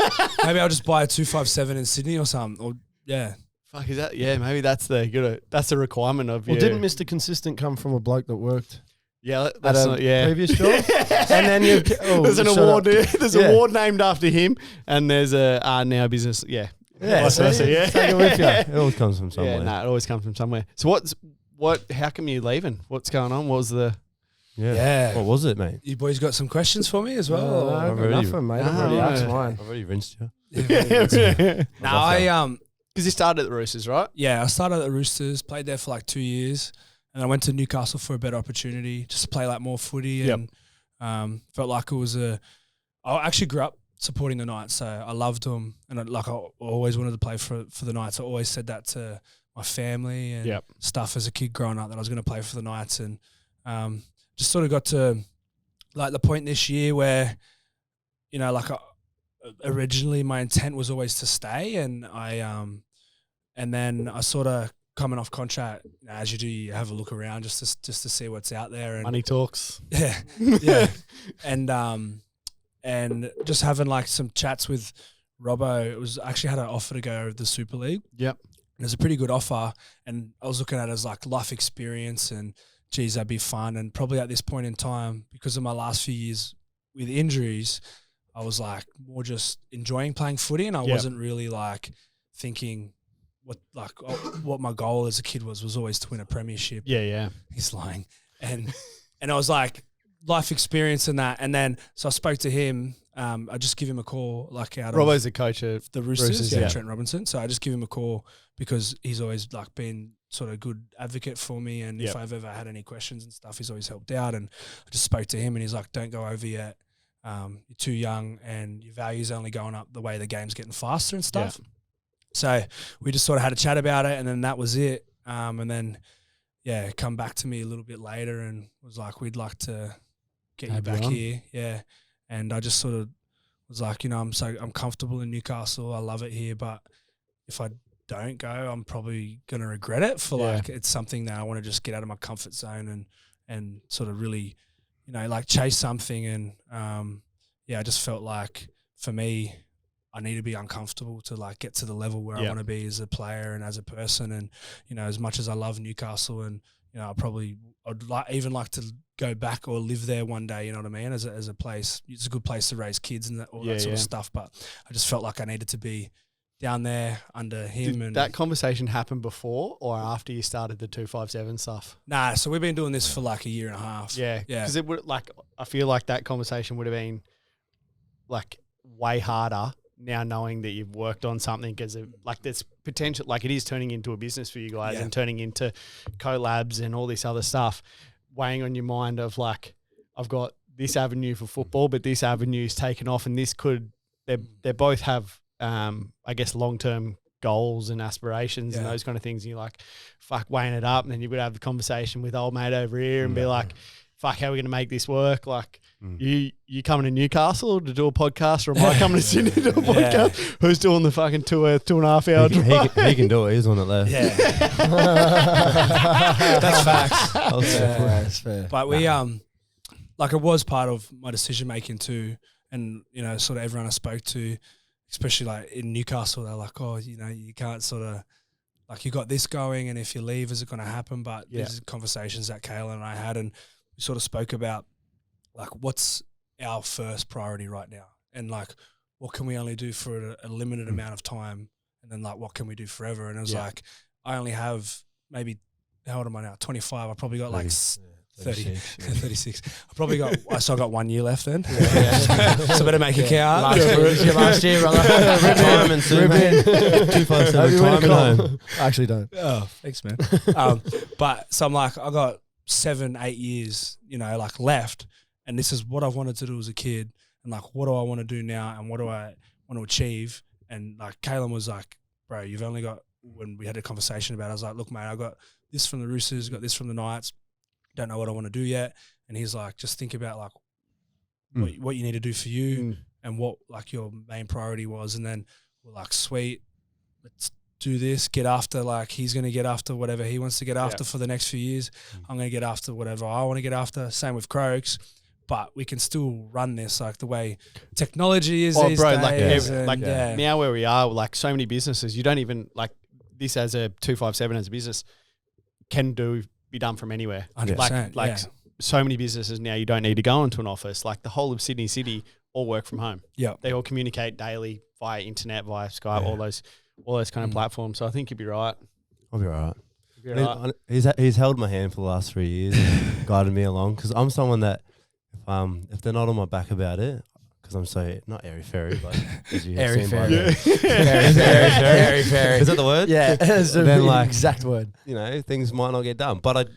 buy a 257 in Sydney or something. Or yeah, Fuck, is that? Yeah, maybe that's the requirement of Well, you. didn't Mr. Consistent come from a bloke that worked Yeah, at that's a not, yeah. previous job? And then you There's an shut award. up. There's Yeah. an award named after him, and there's a now business. Yeah, Yeah, Vice versa, see? yeah. Take it with you. It always comes from somewhere. Yeah, no, it always comes from somewhere. So how come you leaving? What's going on? What was the? Yeah. What was it, mate? you boys got some questions for me as well. No, or- I've got already- nothing, mate. I've No, already no. asked mine. I've already rinsed you. Because No, I you started at the Roosters, right? I started at the Roosters, played there for like 2 years, and I went to Newcastle for a better opportunity, just to play like more footy, and felt like it was I actually grew up supporting the Knights, so I loved them, and I always wanted to play for the Knights. I always said that to my family and Yep. stuff as a kid growing up that I was going to play for the Knights, and just sort of got to like the point this year where, you know, like originally my intent was always to stay, and and then I sort of coming off contract, you know, as you do, you have a look around just to see what's out there, and Money talks. yeah, yeah, and just having like some chats with Robbo. It was actually had an offer to go over the Super League. Yep. It was a pretty good offer, and I was looking at it as like life experience, and geez, that'd be fun. And probably at this point in time, because of my last few years with injuries, I was like more just enjoying playing footy, and I wasn't really like thinking what my goal as a kid was always to win a premiership. Yeah. He's lying, and I was like life experience and that, and then so I spoke to him. I just give him a call, like out of Robbo's the coach of the Roosters, Roosters, yeah, yeah. Trent Robinson. So I just give him a call because he's always like been sort of a good advocate for me, and Yep. if I've ever had any questions and stuff, he's always helped out. And I just spoke to him, and he's like, "Don't go over yet. You're too young, and your value's only going up the way the game's getting faster and stuff." So we just sort of had a chat about it, and then that was it. And then come back to me a little bit later and was like, "We'd like to get you Have you back on. here." Yeah, and I just sort of was like, you know, I'm comfortable in Newcastle. I love it here, but if I don't go, I'm probably going to regret it for like, it's something that I want to just get out of my comfort zone and sort of really, you know, like chase something. And I just felt like for me, I need to be uncomfortable to like get to the level where I want to be as a player and as a person. And, you know, as much as I love Newcastle and, you know, I'd even like to go back or live there one day, you know what I mean? As a place, it's a good place to raise kids and all that sort of stuff. But I just felt like I needed to be down there under him. Did and that conversation happen before or after you started the 257 stuff? Nah, so we've been doing this for like a year and a half. Yeah. Because it would I feel like that conversation would have been like way harder now knowing that you've worked on something, because like there's potential, like it is turning into a business for you guys and turning into collabs and all this other stuff, weighing on your mind of like, I've got this avenue for football, but this avenue's taken off, and this could, they both have, I guess, long-term goals and aspirations and those kind of things. And you're like, fuck, weighing it up. And then you've got to have the conversation with old mate over here and be like, fuck, how are we going to make this work? Like, you coming to Newcastle to do a podcast, or am I coming to Sydney to do a podcast? Who's doing the fucking 2.5 hour drive? He can do it. He's on it left. Yeah. That's facts. That's fair. But we, like it was part of my decision making too. And, you know, sort of everyone I spoke to, especially like in Newcastle, they're like, oh, you know, you can't sort of, like you got this going, and if you leave, is it going to happen? But these are conversations that Kalyn and I had, and we sort of spoke about like what's our first priority right now, and like what can we only do for a limited amount of time, and then like what can we do forever? And it was like, I only have maybe, how old am I now? 25. I probably got 36. I probably got, I still got 1 year left then. So better make it count. Last year, brother. Retirement soon, mate. 257 retirement home. I actually don't. Oh, thanks, man. But so I'm like, I got 7-8 years, you know, like left, and this is what I've wanted to do as a kid, and like, what do I want to do now, and what do I want to achieve? And like, Kalyn was like, bro, you've only got, when we had a conversation about it, I was like, look, mate, I got this from the Roosters, got this from the Knights, don't know what I want to do yet. And he's like, just think about like what you need to do for you and what like your main priority was. And then we're like, sweet, let's do this, get after, like he's going to get after whatever he wants to get after for the next few years. I'm going to get after whatever I want to get after. Same with Croaks. But we can still run this like the way technology is these days. Now where we are, like so many businesses, you don't even like this as a 257 as a business can be done from anywhere. 100%, like so many businesses now, you don't need to go into an office. Like the whole of Sydney City all work from home. Yeah, they all communicate daily via internet, via Skype, all those kind of platforms. So I think you'd be right. I'll be all right. He's held my hand for the last 3 years and guided me along, because I'm someone that if they're not on my back about it, because I'm so not airy fairy, but as you have seen by airy fairy. Is that the word? Yeah, then like exact word. You know, things might not get done, but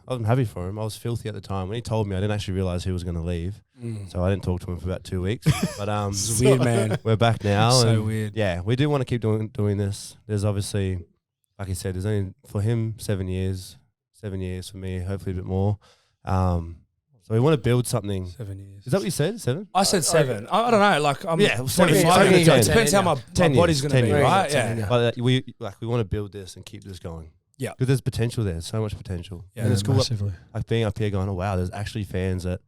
I'm happy for him. I was filthy at the time when he told me. I didn't actually realize he was going to leave, so I didn't talk to him for about 2 weeks. But it's weird, man. We're back now. So and weird. Yeah, we do want to keep doing this. There's obviously, like he said, there's only for him 7 years. 7 years for me, hopefully a bit more. So we want to build something. 7 years. Is that what you said? 7? I said 7. I don't know. Like I'm 25. It Depends how my body's going to be, right? Yeah. But we want to build this and keep this going. Yeah. Because there's potential there. So much potential. Yeah. And it's cool. Like being up here going, oh wow, there's actually fans that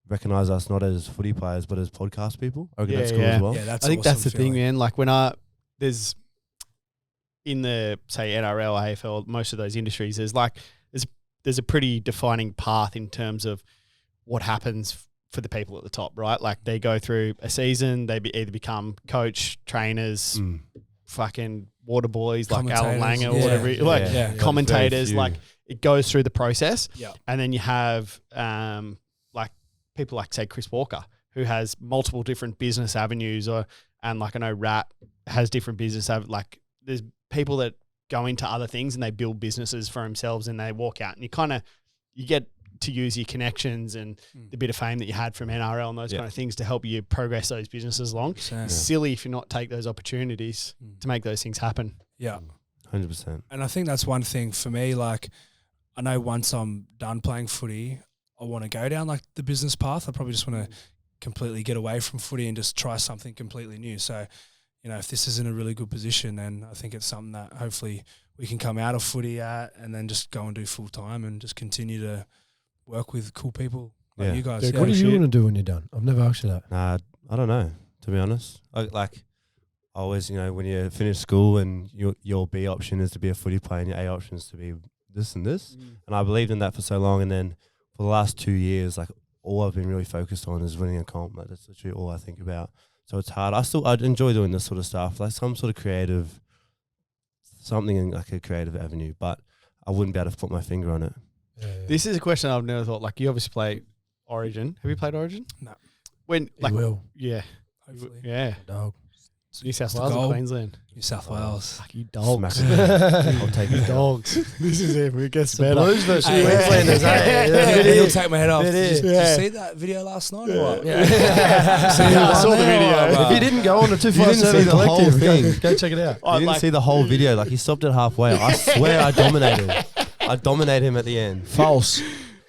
recognize us not as footy players but as podcast people. I reckon that's cool as well. Yeah, I think that's the thing, man. Like when there's in the say NRL, AFL, most of those industries, there's a pretty defining path in terms of what happens for the people at the top, right? Like they go through a season, they either become coach, trainers, fucking water boys like Alan Langer or whatever, commentators. Like it goes through the process, and then you have like people like say Chris Walker, who has multiple different business avenues, and like I know Rat has different business like there's people that go into other things and they build businesses for themselves and they walk out, and you get to use your connections and the bit of fame that you had from NRL and those kind of things to help you progress those businesses along. It's silly if you not take those opportunities to make those things happen. Yeah. 100%. And I think that's one thing for me. Like I know once I'm done playing footy, I want to go down like the business path. I probably just want to completely get away from footy and just try something completely new. So, you know, if this isn't a really good position, then I think it's something that hopefully we can come out of footy at and then just go and do full time and just continue to work with cool people like you guys. What do you want to do when you're done? I've never asked you that. Nah, I don't know, to be honest. I always, you know, when you finish school and your B option is to be a footy player and your A option is to be this and this. And I believed in that for so long. And then for the last 2 years, like, all I've been really focused on is winning a comp. Like, that's literally all I think about. So it's hard. I'd enjoy doing this sort of stuff, like some sort of creative, something in like a creative avenue, but I wouldn't be able to put my finger on it. This is a question I've never thought. Like, you obviously play Origin. Have you played Origin? No. When, like, You will. Yeah. Hopefully. Yeah. Dog. New South the Wales or goal. Queensland? New South Wales. Fuck, you dogs. I'll take You it. dogs. This is it. It gets better. Blues versus Hey, Queenslanders. He'll take my head off. It is. Did you Yeah. see that video last night or what? I saw the video. If you didn't go on the see 257 the whole collective, thing. go check it out. You didn't see the whole video. Like, he stopped it halfway. I swear I dominated him. I dominated him at the end. False.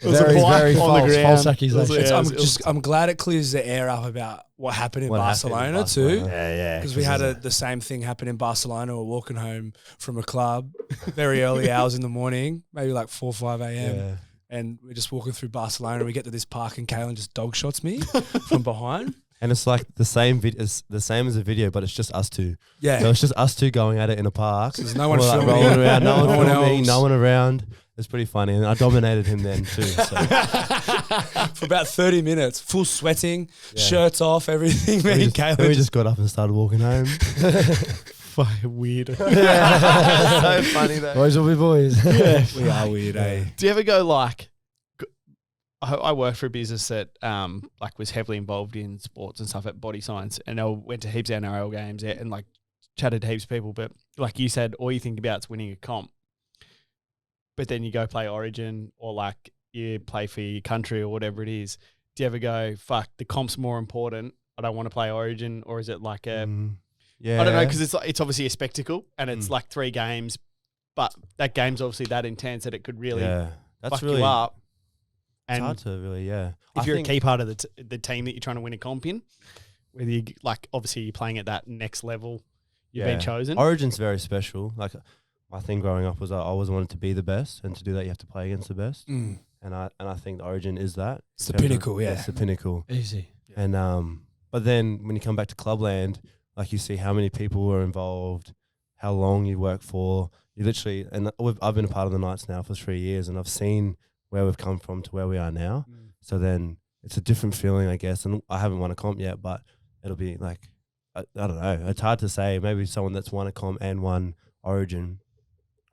was a Very, bloke very on the false. ground. False accusation. Yeah. I'm glad it clears the air up about what happened in What happened in Barcelona Barcelona. too. Yeah. Because we had the same thing happen in Barcelona. We're walking home from a club very early hours in the morning, maybe like 4 or 5 a.m. Yeah. And we're just walking through Barcelona. We get to this park and Kalyn just dog shots me from behind. And it's like the same as the video, but it's just us two. Yeah. So it's just us two going at it in a park. There's no one We're, like, filming. rolling around, no one No one filming, else. no one around. It's pretty funny. And I dominated him then too. So. For about 30 minutes, full sweating, Yeah. shirts off, everything. Me and Then we Kalyn just got up and started walking home. Weird. So funny though. Boys will be boys. we are weird, eh? Do you ever go like? I worked for a business that like was heavily involved in sports and stuff at Body Science, and I went to heaps of NRL games and like chatted to heaps of people. But like you said, all you think about is winning a comp. But then you go play Origin or like you play for your country or whatever it is. Do you ever go, fuck, the comp's more important, I don't want to play Origin? Or is it like a, Yeah. I don't know, because it's obviously a spectacle and it's like 3 games, but that game's obviously that intense that it could really That's fuck really you up. It's And hard to really, if I you're think- a key part of the team that you're trying to win a comp in, whether you like, obviously you're playing at that next level, you've been chosen. Origin's very special. Like, my thing growing up was I always wanted to be the best, and to do that you have to play against the best. And I think the Origin is that. It's the pinnacle, yeah. It's the pinnacle. Easy. And but then when you come back to Clubland, like, you see how many people were involved, how long you work for. You literally, and I've been a part of the Knights now for 3 years, and I've seen where we've come from to where we are now. So then it's a different feeling, I guess. And I haven't won a comp yet, but it'll be like, I don't know. It's hard to say. Maybe someone that's won a comp and won Origin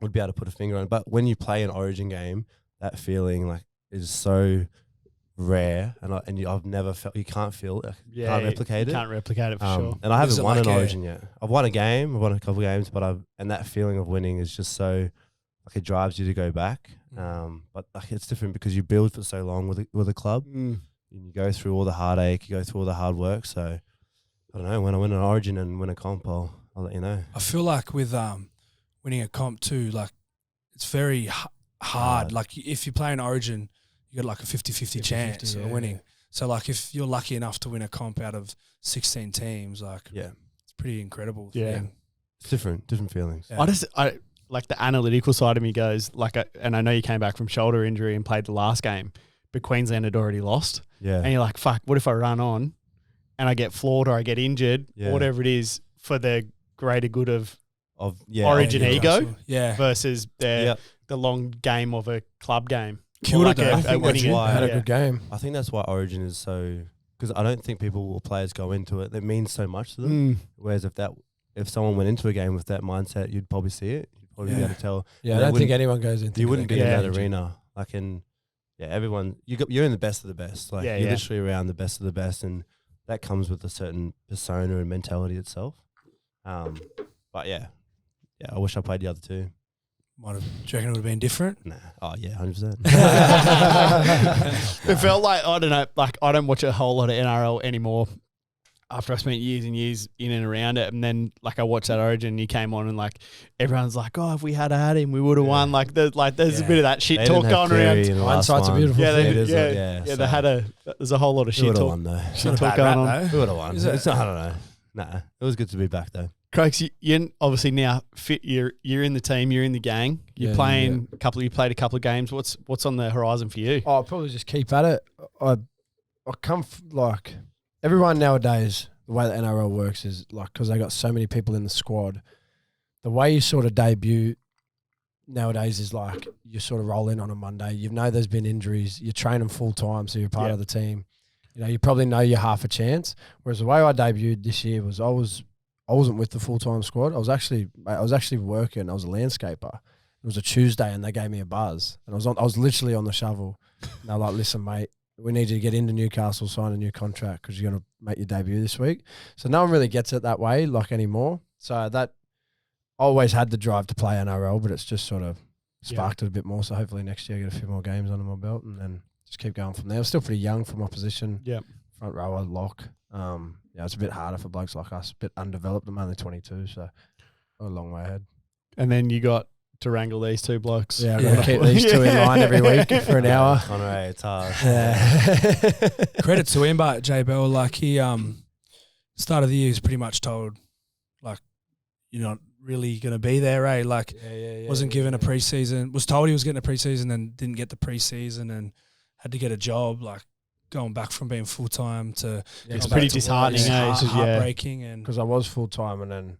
would be able to put a finger on it. But when you play an Origin game, that feeling like is so rare, and I've never felt. You can't feel it. Can't replicate it. Can't replicate it for sure. And I Is haven't it won like an a- Origin yet. I've won a game. I've won a couple of games, but and that feeling of winning is just so, like, it drives you to go back. But like, it's different because you build for so long with a club, and you go through all the heartache, you go through all the hard work. So I don't know, when I win an Origin and win a comp, I'll let you know. I feel like with winning a comp too, like it's very hard. Like if you play an Origin, you got like a 50-50 chance of winning. So like if you're lucky enough to win a comp out of 16 teams, like it's pretty incredible. thing. It's different feelings. Yeah. I like the analytical side of me goes like, and I know you came back from shoulder injury and played the last game, but Queensland had already lost. Yeah. And you're like, fuck, what if I run on and I get flawed or I get injured or whatever it is for the greater good of Origin ego versus the long game of a club game. Killed it, though. I think that's why- Had a good game. I think that's why Origin is so, because I don't think people or players go into it. It means so much to them. Whereas if someone went into a game with that mindset, you'd probably see it. You'd probably be able to tell. Yeah, I don't think anyone goes into. You wouldn't be in Yeah. that arena. Like everyone. You're in the best of the best. Like you're literally around the best of the best, and that comes with a certain persona and mentality itself. But yeah, I wish I played the other two. Do you reckon it would have been different? Nah. Oh yeah, 100%. It felt like, I don't know, like I don't watch a whole lot of NRL anymore after I spent years and years in and around it. And then like I watched that Origin and you came on and like everyone's like, oh, if we had him, we would have won. Like there's a bit of that shit talk going around. Hindsight's a beautiful Yeah, thing. there's a whole lot of shit talk. Won though. Shit Not a talk bad going rap, on. though. Who would have won? Is it? I don't know. Nah, it was good to be back though. Crokes, you're obviously now fit. You're in the team. You're in the gang. You're playing a couple. You played a couple of games. What's on the horizon for you? I'll probably just keep at it. I come like everyone nowadays. The way the NRL works is like because they got so many people in the squad. The way you sort of debut nowadays is like you sort of roll in on a Monday. You know there's been injuries. You train them full time, so you're part of the team. You know you probably know you're half a chance. Whereas the way I debuted this year was I wasn't with the full time squad. I was actually working. I was a landscaper. It was a Tuesday, and they gave me a buzz, and I was literally on the shovel. And they're like, "Listen, mate, we need you to get into Newcastle, sign a new contract because you're going to make your debut this week." So no one really gets it that way like anymore. So that I always had the drive to play NRL, but it's just sort of sparked it a bit more. So hopefully next year I get a few more games under my belt and then just keep going from there. I'm still pretty young for my position. Yeah. Front rower, lock. It's a bit harder for blokes like us, a bit undeveloped. I'm only 22, so a long way ahead. And then you got to wrangle these two blokes. Yeah, I've got to keep these two in line every week for an hour. Conrad, it's hard. Yeah. Credit to him, but J Bell, like he start of the year was pretty much told like you're not really gonna be there, eh? Like wasn't given a preseason. Was told he was getting a preseason and didn't get the preseason and had to get a job. Like going back from being full time to it's pretty disheartening, heartbreaking. And because I was full time and then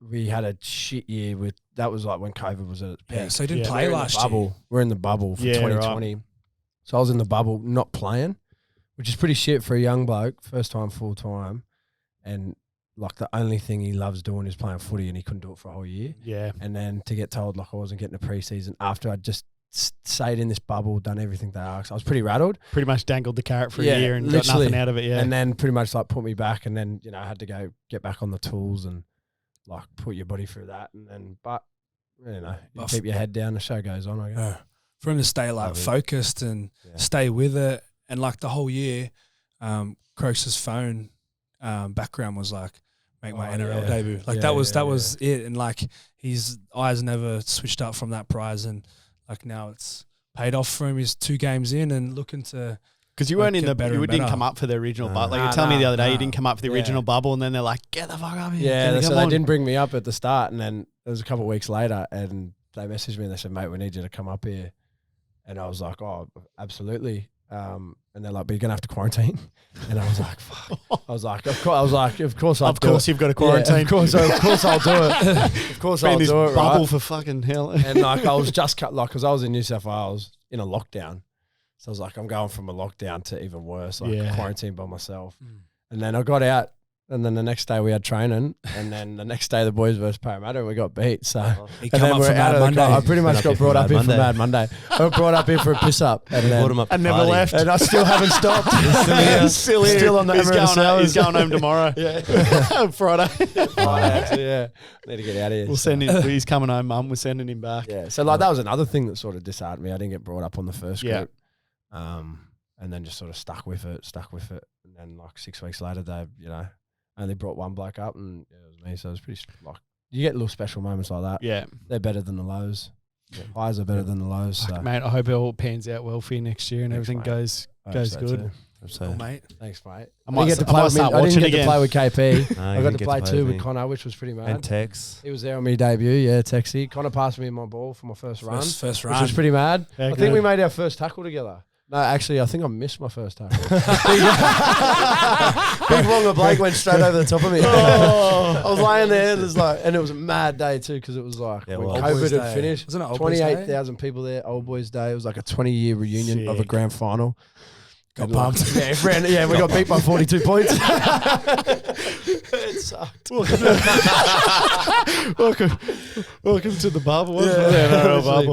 we had a shit year with that was like when COVID was at its peak. Yeah, so he didn't play last year. We're in the bubble for 2020. Right. So I was in the bubble not playing, which is pretty shit for a young bloke, first time full time. And like the only thing he loves doing is playing footy and he couldn't do it for a whole year. Yeah. And then to get told like I wasn't getting a preseason after I'd just stayed in this bubble, done everything they asked. I was pretty rattled. Pretty much dangled the carrot for a year and got nothing out of it, And then pretty much like put me back and then, I had to go get back on the tools and like put your body through that and then you keep your head down, the show goes on, I guess. For him to stay like focused and stay with it and like the whole year, Croke's phone background was like make my NRL debut. Like that was it. And like his eyes never switched up from that prize and like now it's paid off for him. He's 2 games in and looking to because you weren't in the you didn't come up for the original bubble. Like you were telling me the other day you didn't come up for the original bubble and then they're like, get the fuck up here. Yeah, so they didn't bring me up at the start and then it was a couple of weeks later and they messaged me and they said, mate, we need you to come up here. And I was like, oh, absolutely. And they're like, but you're gonna have to quarantine. And I was like, fuck. I was like, of course I'll do it. You've got to quarantine. Yeah, of course I'll do it. Of course I'll do it. Bubble right? for fucking hell. And like I was just because I was in New South Wales in a lockdown. So I was like, I'm going from a lockdown to even worse, like quarantine by myself. And then I got out. And then the next day we had training, and then the next day the boys versus Parramatta, and we got beat. So he come up for Mad Monday. I pretty much got brought up here for Mad Monday. I got brought up here for a piss up, and then brought him up and never left. And I still haven't stopped. Still on the he's going home tomorrow. Friday. Yeah, need to get out of here. We'll send him. He's coming home, Mum. We're sending him back. Yeah. So like that was another thing that sort of disheartened me. I didn't get brought up on the first group, and then just sort of stuck with it, and then like 6 weeks later, they only brought one bloke up and it was me. So it was pretty like you get little special moments like that. Yeah. They're better than the lows. Highs are better than the lows. So. Mate, I hope it all pans out well for you next year and everything goes good. Cool, mate. Thanks, mate. I didn't get to play with KP. No, I got to play 2 with Connor, which was pretty mad. And Tex. He was there on my debut, Texie. Connor passed me my ball for my first run. First run. Which was pretty mad. Yeah, I think we made our first tackle together. No, actually, I think I missed my first tackle. Big Wonga Blake went straight over the top of me. I was laying there, and it was a mad day too because it was like when COVID had finished. Wasn't it 28,000 people there, Old Boys Day. It was like a 20-year reunion of a grand final. Got pumped. We got beat by 42 points. It sucked. Welcome to the bubble.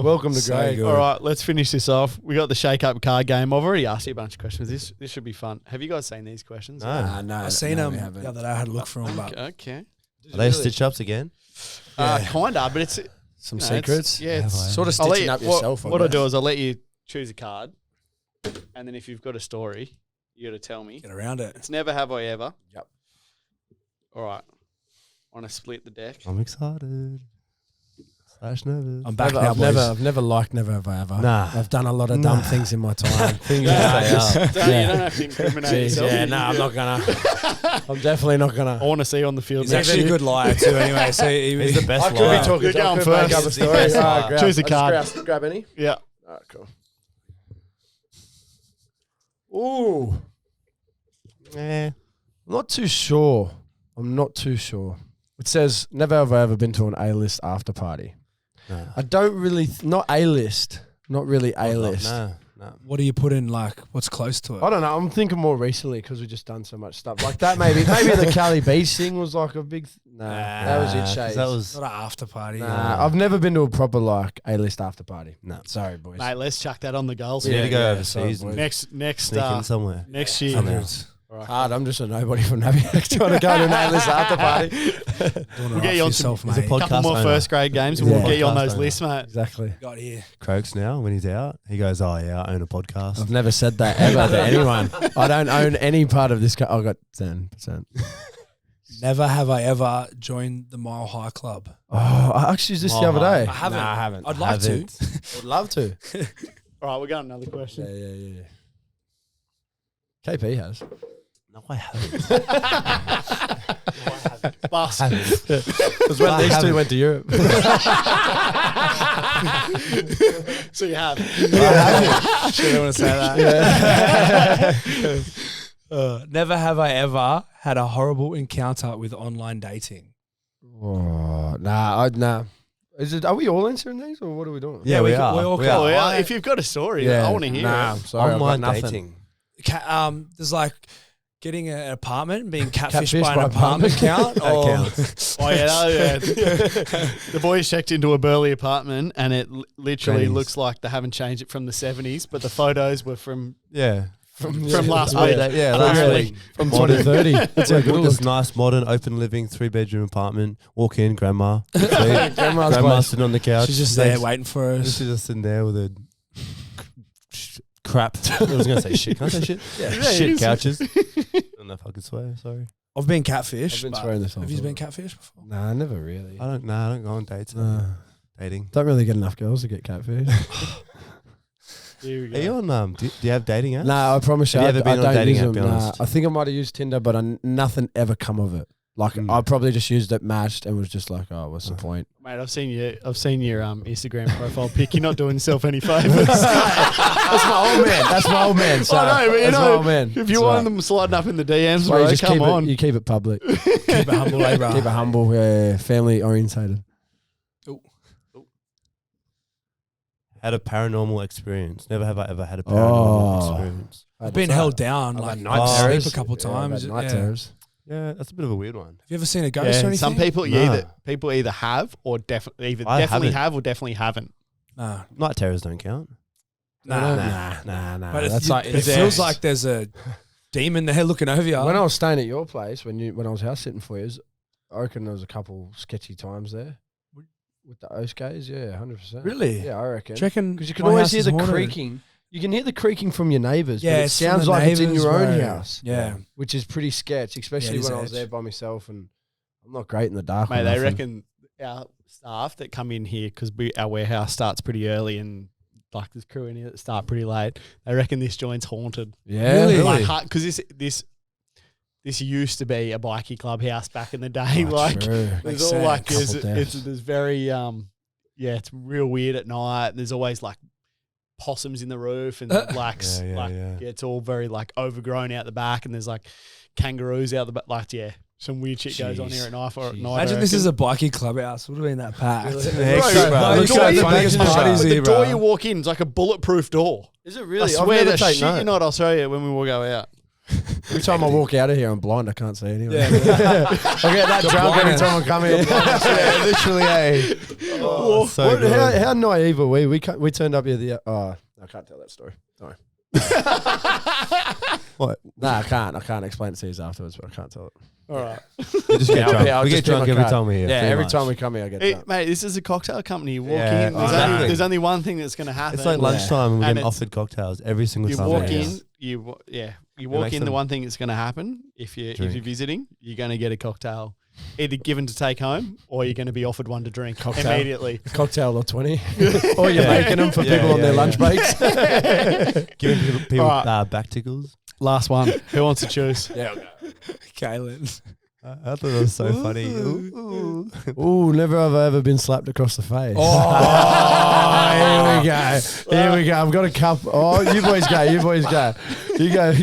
Welcome to Grey. All right, let's finish this off. We got the shake-up card game. I've already asked you a bunch of questions. This should be fun. Have you guys seen these questions? No. I've seen them the other day. I had a look for them. Okay. Are they stitch-ups again? Kinda, but it's some secrets. It's sort of stitching up yourself. What I'll do is I'll let you choose a card, and then if you've got a story, you got to tell me. Get around it. It's never have I ever. Yep. All right. Want to split the deck? I'm excited. /nervous. I'm back now, boys. I've never liked Never Have I Ever. Nah. I've done a lot of dumb things in my time. You don't have to incriminate Jeez, yourself. yeah, no, I'm not gonna. I'm definitely not gonna. I want to see you on the field. He's actually a good liar too. Anyway, so He's the best I could liar. be talking. You're going I could make first. up a He's the story. best All liar. right, grab. Choose a I just card. grab any. Yeah. All right, cool. Ooh, not too sure. I'm not too sure. It says, never have I ever been to an A-list after party. No. I don't really, not A-list. Not really A-list. No. what do you put in? Like, what's close to it? I don't know. I'm thinking more recently because we've just done so much stuff. Like that maybe. Maybe the Cali Beach thing was like a big... that was it, Shades. That was Not an after party. Nah, I've never been to a proper like A-list after party. no. Sorry, boys. Mate, let's chuck that on the goals. We need to go yeah, overseas sorry, and Next sneak in somewhere. next year. Somehow. Hard. I'm just a nobody from Naviac trying to go to an A-list after party. We'll get you on yourself, some mate. He's a couple podcast more owner. first grade games and we'll Yeah. get you on Podcast those owner. lists, mate. Exactly. Got here. Croaks now when he's out. He goes, "Oh yeah, I own a podcast." I've never said that ever to anyone. I don't own any part of this. I got 10%. Never have I ever joined the Mile High Club. Oh, I actually used this the other day. I haven't. Nah, I haven't. I'd like to. Would love to. All right, we got another question. Yeah. KP has. No, I haven't. Bus. Because when these two went to Europe. So you have. Sure, don't want to say that. Never have I ever had a horrible encounter with online dating. Oh, nah. Is it? Are we all answering these, or what are we doing? Yeah, we are. we all We go. are. Oh, yeah, if you've got a story, I want to hear Nah, it. I'm sorry. I've got Online nothing. dating. There's like getting an apartment and being catfished Catfished by by an apartment count. That Or counts. Oh, yeah. The boys checked into a Burleigh apartment and it literally Grannies. looks like they haven't changed it from the 70s, but the photos were from Yeah. from last Oh, week. yeah, Last last week. week. From Modern. 2030. That's Look how good it this nice, modern, open living, 3-bedroom apartment. Walk in, grandma. Sweet. Grandma's Grandma place. sitting on the couch. she's just there waiting for us. She's just sitting there with a crap. I was going to say shit. Can I say shit? Yeah, Shit you can couches. I don't know if I could swear. Sorry. I've been catfished. I've been but swearing this whole Have you time. been catfished before? Nah, never really. I don't go on dates. Dating. Don't really get enough girls to get catfish. Here we Are you go. on, do you have dating apps? Nah, I promise you, Have you I ever been on a don't dating use app, them. be Nah, honest? I think I might have used Tinder, but nothing ever come of it. Like Mm. I probably just used it, matched, and was just like, oh, what's the point? Mate, I've seen your Instagram profile pic. You're not doing yourself any favours. That's my old man. That's my old man. So I know, but you that's my know, old man. if you want them sliding up in the DMs, Well, you bro, just come keep on. you keep it public. Keep it humble, eh, bro? Keep it humble, family orientated. Had a paranormal experience. Never have I ever had a paranormal experience. I've been held down I've like had night night sleep terrors. a couple Yeah, I've times. had night Yeah. terrors. Yeah, that's a bit of a weird one. Have you ever seen a ghost or anything? Some people Nah. people either have or definitely I haven't. have or definitely haven't. Nah. Night terrors don't count. Nah. Nah. But That's it like feels like there's a demon there looking over you. when I was staying at your place, when I was house sitting for years, I reckon there was a couple sketchy times there with the Oskays. Yeah, 100%. Really? Yeah, I reckon. Do you reckon Because you can my always house hear is the haunted? creaking. You can hear the creaking from your neighbours. Yeah, but it it's from sounds the like it's in neighbours, your own bro. house. Yeah. Which is pretty sketch, especially is when I was edge. there by myself, and I'm not great in the dark. Mate, or they nothing. reckon our staff that come in here, because our warehouse starts pretty early and like there's crew in here that start pretty late, they reckon this joint's haunted. Yeah, Really? Like, because this used to be a bikie clubhouse back in the day. Like, True. there's Makes all like sense. there's very it's real weird at night. There's always like possums in the roof and like Yeah. it's all very like overgrown out the back, and there's like kangaroos out the back. Like some weird shit goes on here at night. Or at night. Imagine this is a bikie clubhouse. Would have been that packed. Bro, Bro, the the door door you- funniest parties the here, door bro. you walk in is like a bulletproof door. Is it I really? swear to shit note. you not, I'll show you when we will go out. Every time I walk out of here, I'm blind. I can't see anyone. Yeah. I get that drunk every time I come in. Yeah, literally, eh? Oh, so What- good. how naive are we? We turned up here. I can't tell that story. Sorry. What? Nah, I can't explain it to you afterwards, but I can't tell it. All right. We just get drunk. I'll We just get do my drunk every card. time we're here. Yeah, pretty every much. time we come here, I get Hey, drunk. mate, this is a cocktail company. You walk Yeah, in. exactly. There's only one thing that's going to happen. It's like lunchtime and we're And getting it's- offered cocktails every single You time. walk we're in. here. You walk makes in. The them one thing that's going to happen if you're drink. visiting, you're going to get a cocktail, either given to take home or you're going to be offered one to drink Cocktail. immediately. A cocktail or 20. Or you're making them for people on their lunch breaks. Giving people All right. back tickles. Last one. Who wants to choose? Yeah, Kalyn. I thought that was so funny. Ooh. Ooh, never have I ever been slapped across the face. Oh, Here we go. Here we go. I've got a cup. Oh, you boys go. You boys go. You go.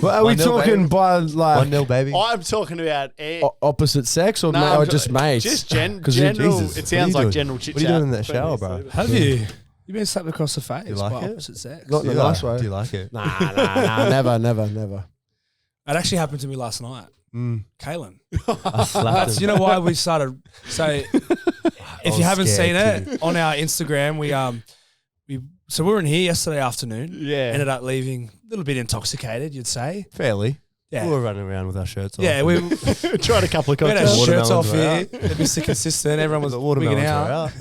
But are we 1-0, talking baby. by like 1-0, baby. I'm talking about opposite sex or, No, or I'm just mates? just 'Cause you- general. Jesus, It what are sounds you like doing? general chit What are you doing in that shower, bro? Have you? You been slapped across the face? You like by it? opposite sex? Not in a Do you nice like- way. Do you like it? Nah, never. That actually happened to me last night. Mm. Kalyn. I slapped That's, him. you know why we started. So if was you haven't seen scared it on our Instagram, we were in here yesterday afternoon. Yeah. Ended up leaving a little bit intoxicated, you'd say. Fairly. Yeah. We were running around with our shirts on. Yeah, we tried a couple of had our cocktails. shirts off Watermelons here. were Mr. Consistent. Everyone was The wigging watermelons out. were out.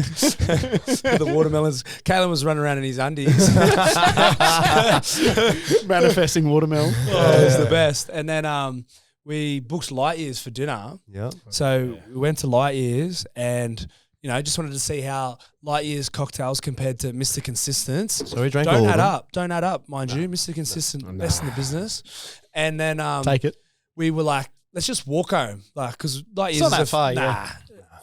The watermelons. Kalyn was running around in his undies. Manifesting watermelon. Oh, it was the best. And then we booked Light Years for dinner. Yeah. So we went to Light Years and, you know, just wanted to see how Light Years cocktails compared to Mr. Consistent. So we drank Don't all of add them. up. Don't add up, mind you. Mr. Consistent, best in the business. And then Take it. we were like, let's just walk home. Like, because Light It's Years not is that far, nah, yeah.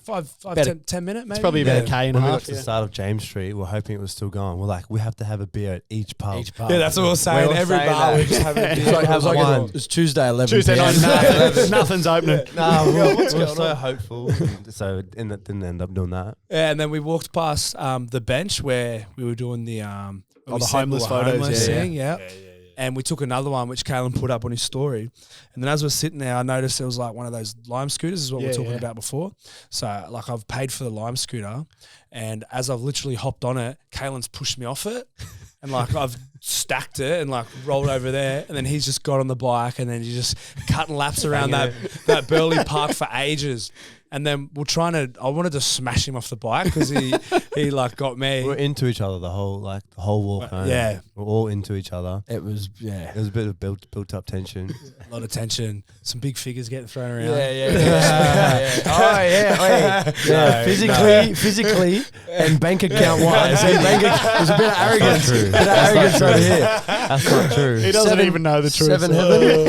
five, Better- 10 minute maybe. It's probably about a K and a When we got half. to the start of James Street, we're hoping it was still going. We're like, we have to have a beer at each pub. Yeah, that's what we were saying. were Every saying bar that. we just have a It's beer. like, have one. it's Tuesday 11 Tuesday night, PM. nothing's opening. No, we're so hopeful. So didn't end up doing that. Yeah, and then we walked past the bench where we were doing the the homeless photos, yeah. thing, yeah. And we took another one which Kalyn put up on his story. And then as we're sitting there, I noticed there was like one of those Lime scooters, is what we were talking about before. So like I've paid for the Lime scooter, and as I've literally hopped on it, Kalyn's pushed me off it. And like I've stacked it and like rolled over there, and then he's just got on the bike and then he's just cutting laps around that Burley Park for ages. And then I wanted to smash him off the bike because he like got me. We're into each other the whole walk home. Yeah. We're all into each other. It was, It was a bit of built up tension. A lot of tension. Some big figures getting thrown around. Yeah. Physically, and bank account wise. There's a bit of arrogance. true. Bit of arrogance over here. That's not true. He doesn't even know the truth. Seven heaven.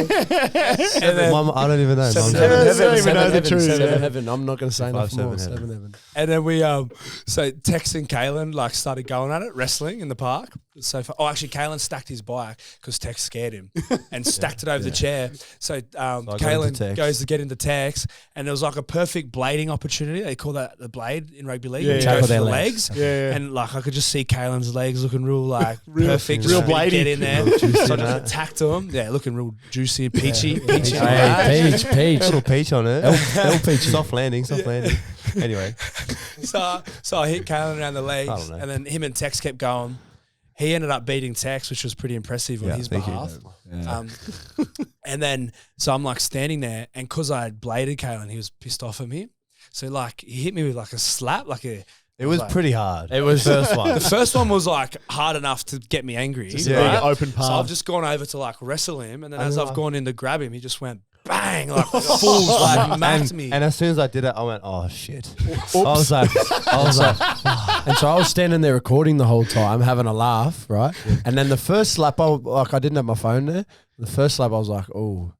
And then, Mum, I don't even know. Mum, Don't even know the truth, Seven yeah. heaven. I'm not going to say nothing more. 7 Seven heaven. and then we so Tex and Kalyn like started going at it, wrestling in the park. So actually Kalyn stacked his bike because Tex scared him and stacked it over the chair. So got into Kalyn Tex. goes to get into Tex, and there was like a perfect blading opportunity. They call that the blade in rugby league. Yeah, when you yeah. go Tackle for their the legs. legs. Yeah. And like I could just see Kalyn's legs looking real like perfect. real just bladey. Get in there. Real juicy So I and just that. attacked him. Yeah, looking real juicy, peachy. Hey, peach. little peach on it. El peachy. Soft landing. Anyway, So I hit Kalyn around the legs, I don't know. and then him and Tex kept going. He ended up beating Tex, which was pretty impressive on his thank you. behalf. And then, so I'm like standing there, and because I had bladed Kalyn, he was pissed off at me. So like he hit me with like a slap, it was like- pretty hard. It was first one. the first one was like hard enough to get me angry. Just a big open So path. I've just gone over to like wrestle him, and then as know. I've gone in to grab him, he just went bang, like full like macked me. And as soon as I did it, I went, "Oh shit!" I was like, And so I was standing there recording the whole time, having a laugh, right? And then the first slap, I didn't have my phone there. The first slap, I was like, "Oh,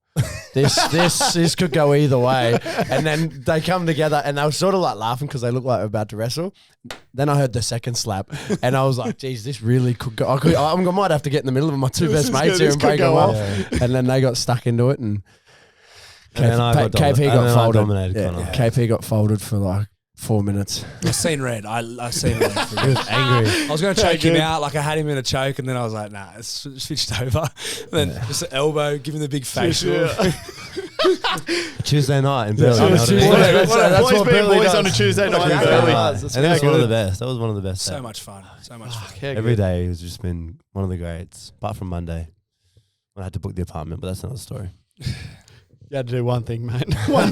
this could go either way." And then they come together, and they were sort of like laughing because they look like they're about to wrestle. Then I heard the second slap, and I was like, "Geez, this really could go." I might have to get in the middle of my two best mates here and break them off. And then they got stuck into it, and And then I got KP and got then I folded. dominated Yeah, Connor. KP got folded for like 4 minutes. I seen red. I seen red. He was angry. I was going to choke him out, like I had him in a choke, and then I was like, nah, it's switched over. And then just an elbow, give him the big facial. Tuesday night in Burley. Tuesday- you know what I mean? That's boys what being Burley boys does. on a Tuesday night in Exactly. Burley. That's And it was how one of the good. best. That was one of the best. So much fun. So much fun. Every day has just been one of the greats, apart from Monday. I had to book the apartment, but that's another story. You had to do one thing, mate. One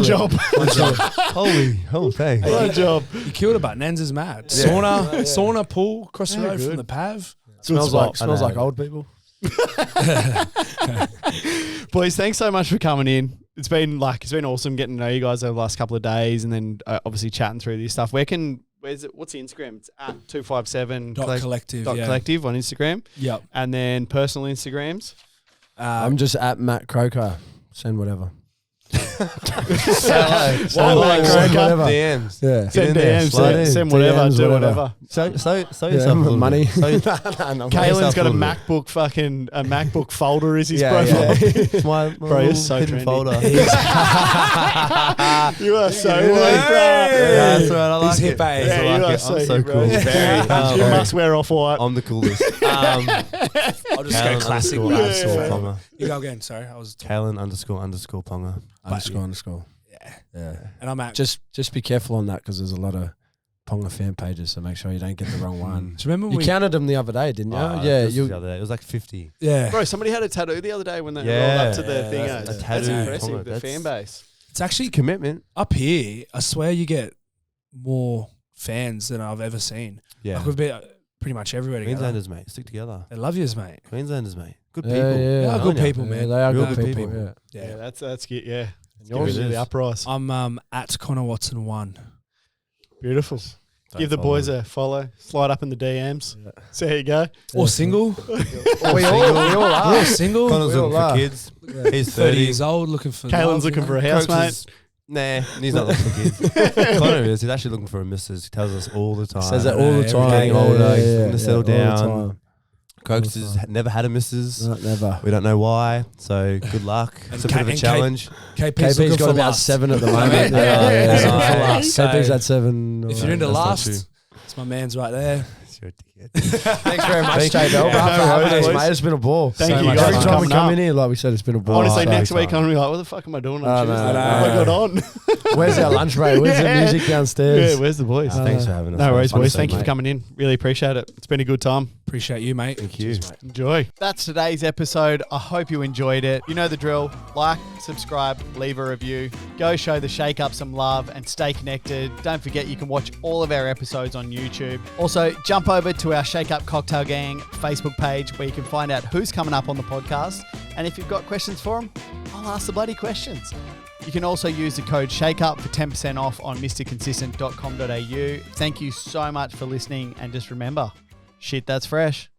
job. Holy thanks. One job. You killed it, but Nens is mad. Sauna pool across the road from the PAV. Smells spot. like old people. Boys, thanks so much for coming in. it's been awesome getting to know you guys over the last couple of days, and then obviously chatting through this stuff. What's the Instagram? It's at 257 .collective. collective on Instagram. Yep. And then personal Instagrams. I'm just at Matt Croker. Send whatever. Matt Send Croker. whatever. DMs. Yeah. Send in there, DMs, slide in. send whatever, DMs, do whatever. whatever. So yourself a Yeah, little money. bit. So, Kalyn's got a MacBook folder is his Yeah, profile. it's my Bro, you're little so hidden trendy. folder. You are so Yeah. white, bro. Yeah, that's right. I like He's it. hip, eh? Yeah, I you like are it. so I'm so hip, cool. bro. You must wear Off-White. I'm the coolest. I'll just go Kalyn classic. _ Yeah. Ponga. You go again. Sorry, I was. Kalyn _ Ponga. Underscore. Yeah. And I'm at. Just be careful on that because there's a lot of Ponga fan pages, so make sure you don't get the wrong one. Do you remember You we? counted them the other day, didn't you? Yeah. Just You. the other day. It was like 50. Yeah. Bro, somebody had a tattoo the other day when they Yeah. rolled up to the Yeah, thing. that's a That's tattoo. impressive, Ponga, the that's- fan base. It's actually Commitment. up here. I swear you get more fans than I've ever seen. Yeah. Like we've been pretty much everywhere together. Queenslanders, mate. Stick together. They love yous, mate. Queenslanders, mate. Good Yeah, people. yeah. They are good Yeah. people, Yeah, man. they are Real good good people. people. Yeah. Yeah, that's good. Yeah. yours Really is? uprise. I'm at Connor Watson 1. Beautiful. Don't Give the follow boys me. a follow. Slide up in the DMs. So there you go. Or single. We all are. Or single. Connor's We all looking for are. kids. He's 30 30 years old, looking for. Kalyn's love, looking you for know? a housemate. Coaches- Nah, he's not looking for kids. Connor is. He's actually looking for a missus. He tells us all the time. Says that I all know, the time. getting older, he's looking to settle all the down. time. Cokes has never had a missus. No, never. We don't know why. So good luck. It's a bit of a and challenge. KP's KP's looking got for about lust. 7 at the moment. Yeah, He's looking for yeah. lust. So KP's at 7. If you're into That's not lust, true. it's my man's right there. You're a dickhead. Thanks very much, Thank Jay you. Bell, Yeah, for no having worries, us, boys. mate. It's been a ball. Thank So you much guys Every for fun. time we coming come up. in here, like we said, it's been a ball. Honestly, So next week fun. I'm gonna be like, what the fuck am I doing on I know, Tuesday? I What have I know. got on? Where's our lunch break? Where's the Yeah. music downstairs? Yeah, where's the boys? Thanks for having us. No worries, boys. Honestly, Thank you for mate. coming in. Really appreciate it. It's been a good time. Appreciate you, mate. Thank you. Enjoy. That's today's episode. I hope you enjoyed it. You know the drill. Like, subscribe, leave a review. Go show the Shake Up some love and stay connected. Don't forget you can watch all of our episodes on YouTube. Also, jump over to our Shake Up Cocktail Gang Facebook page where you can find out who's coming up on the podcast. And if you've got questions for them, I'll ask the bloody questions. You can also use the code SHAKEUP for 10% off on mrconsistent.com.au. Thank you so much for listening. And just remember, shit that's fresh.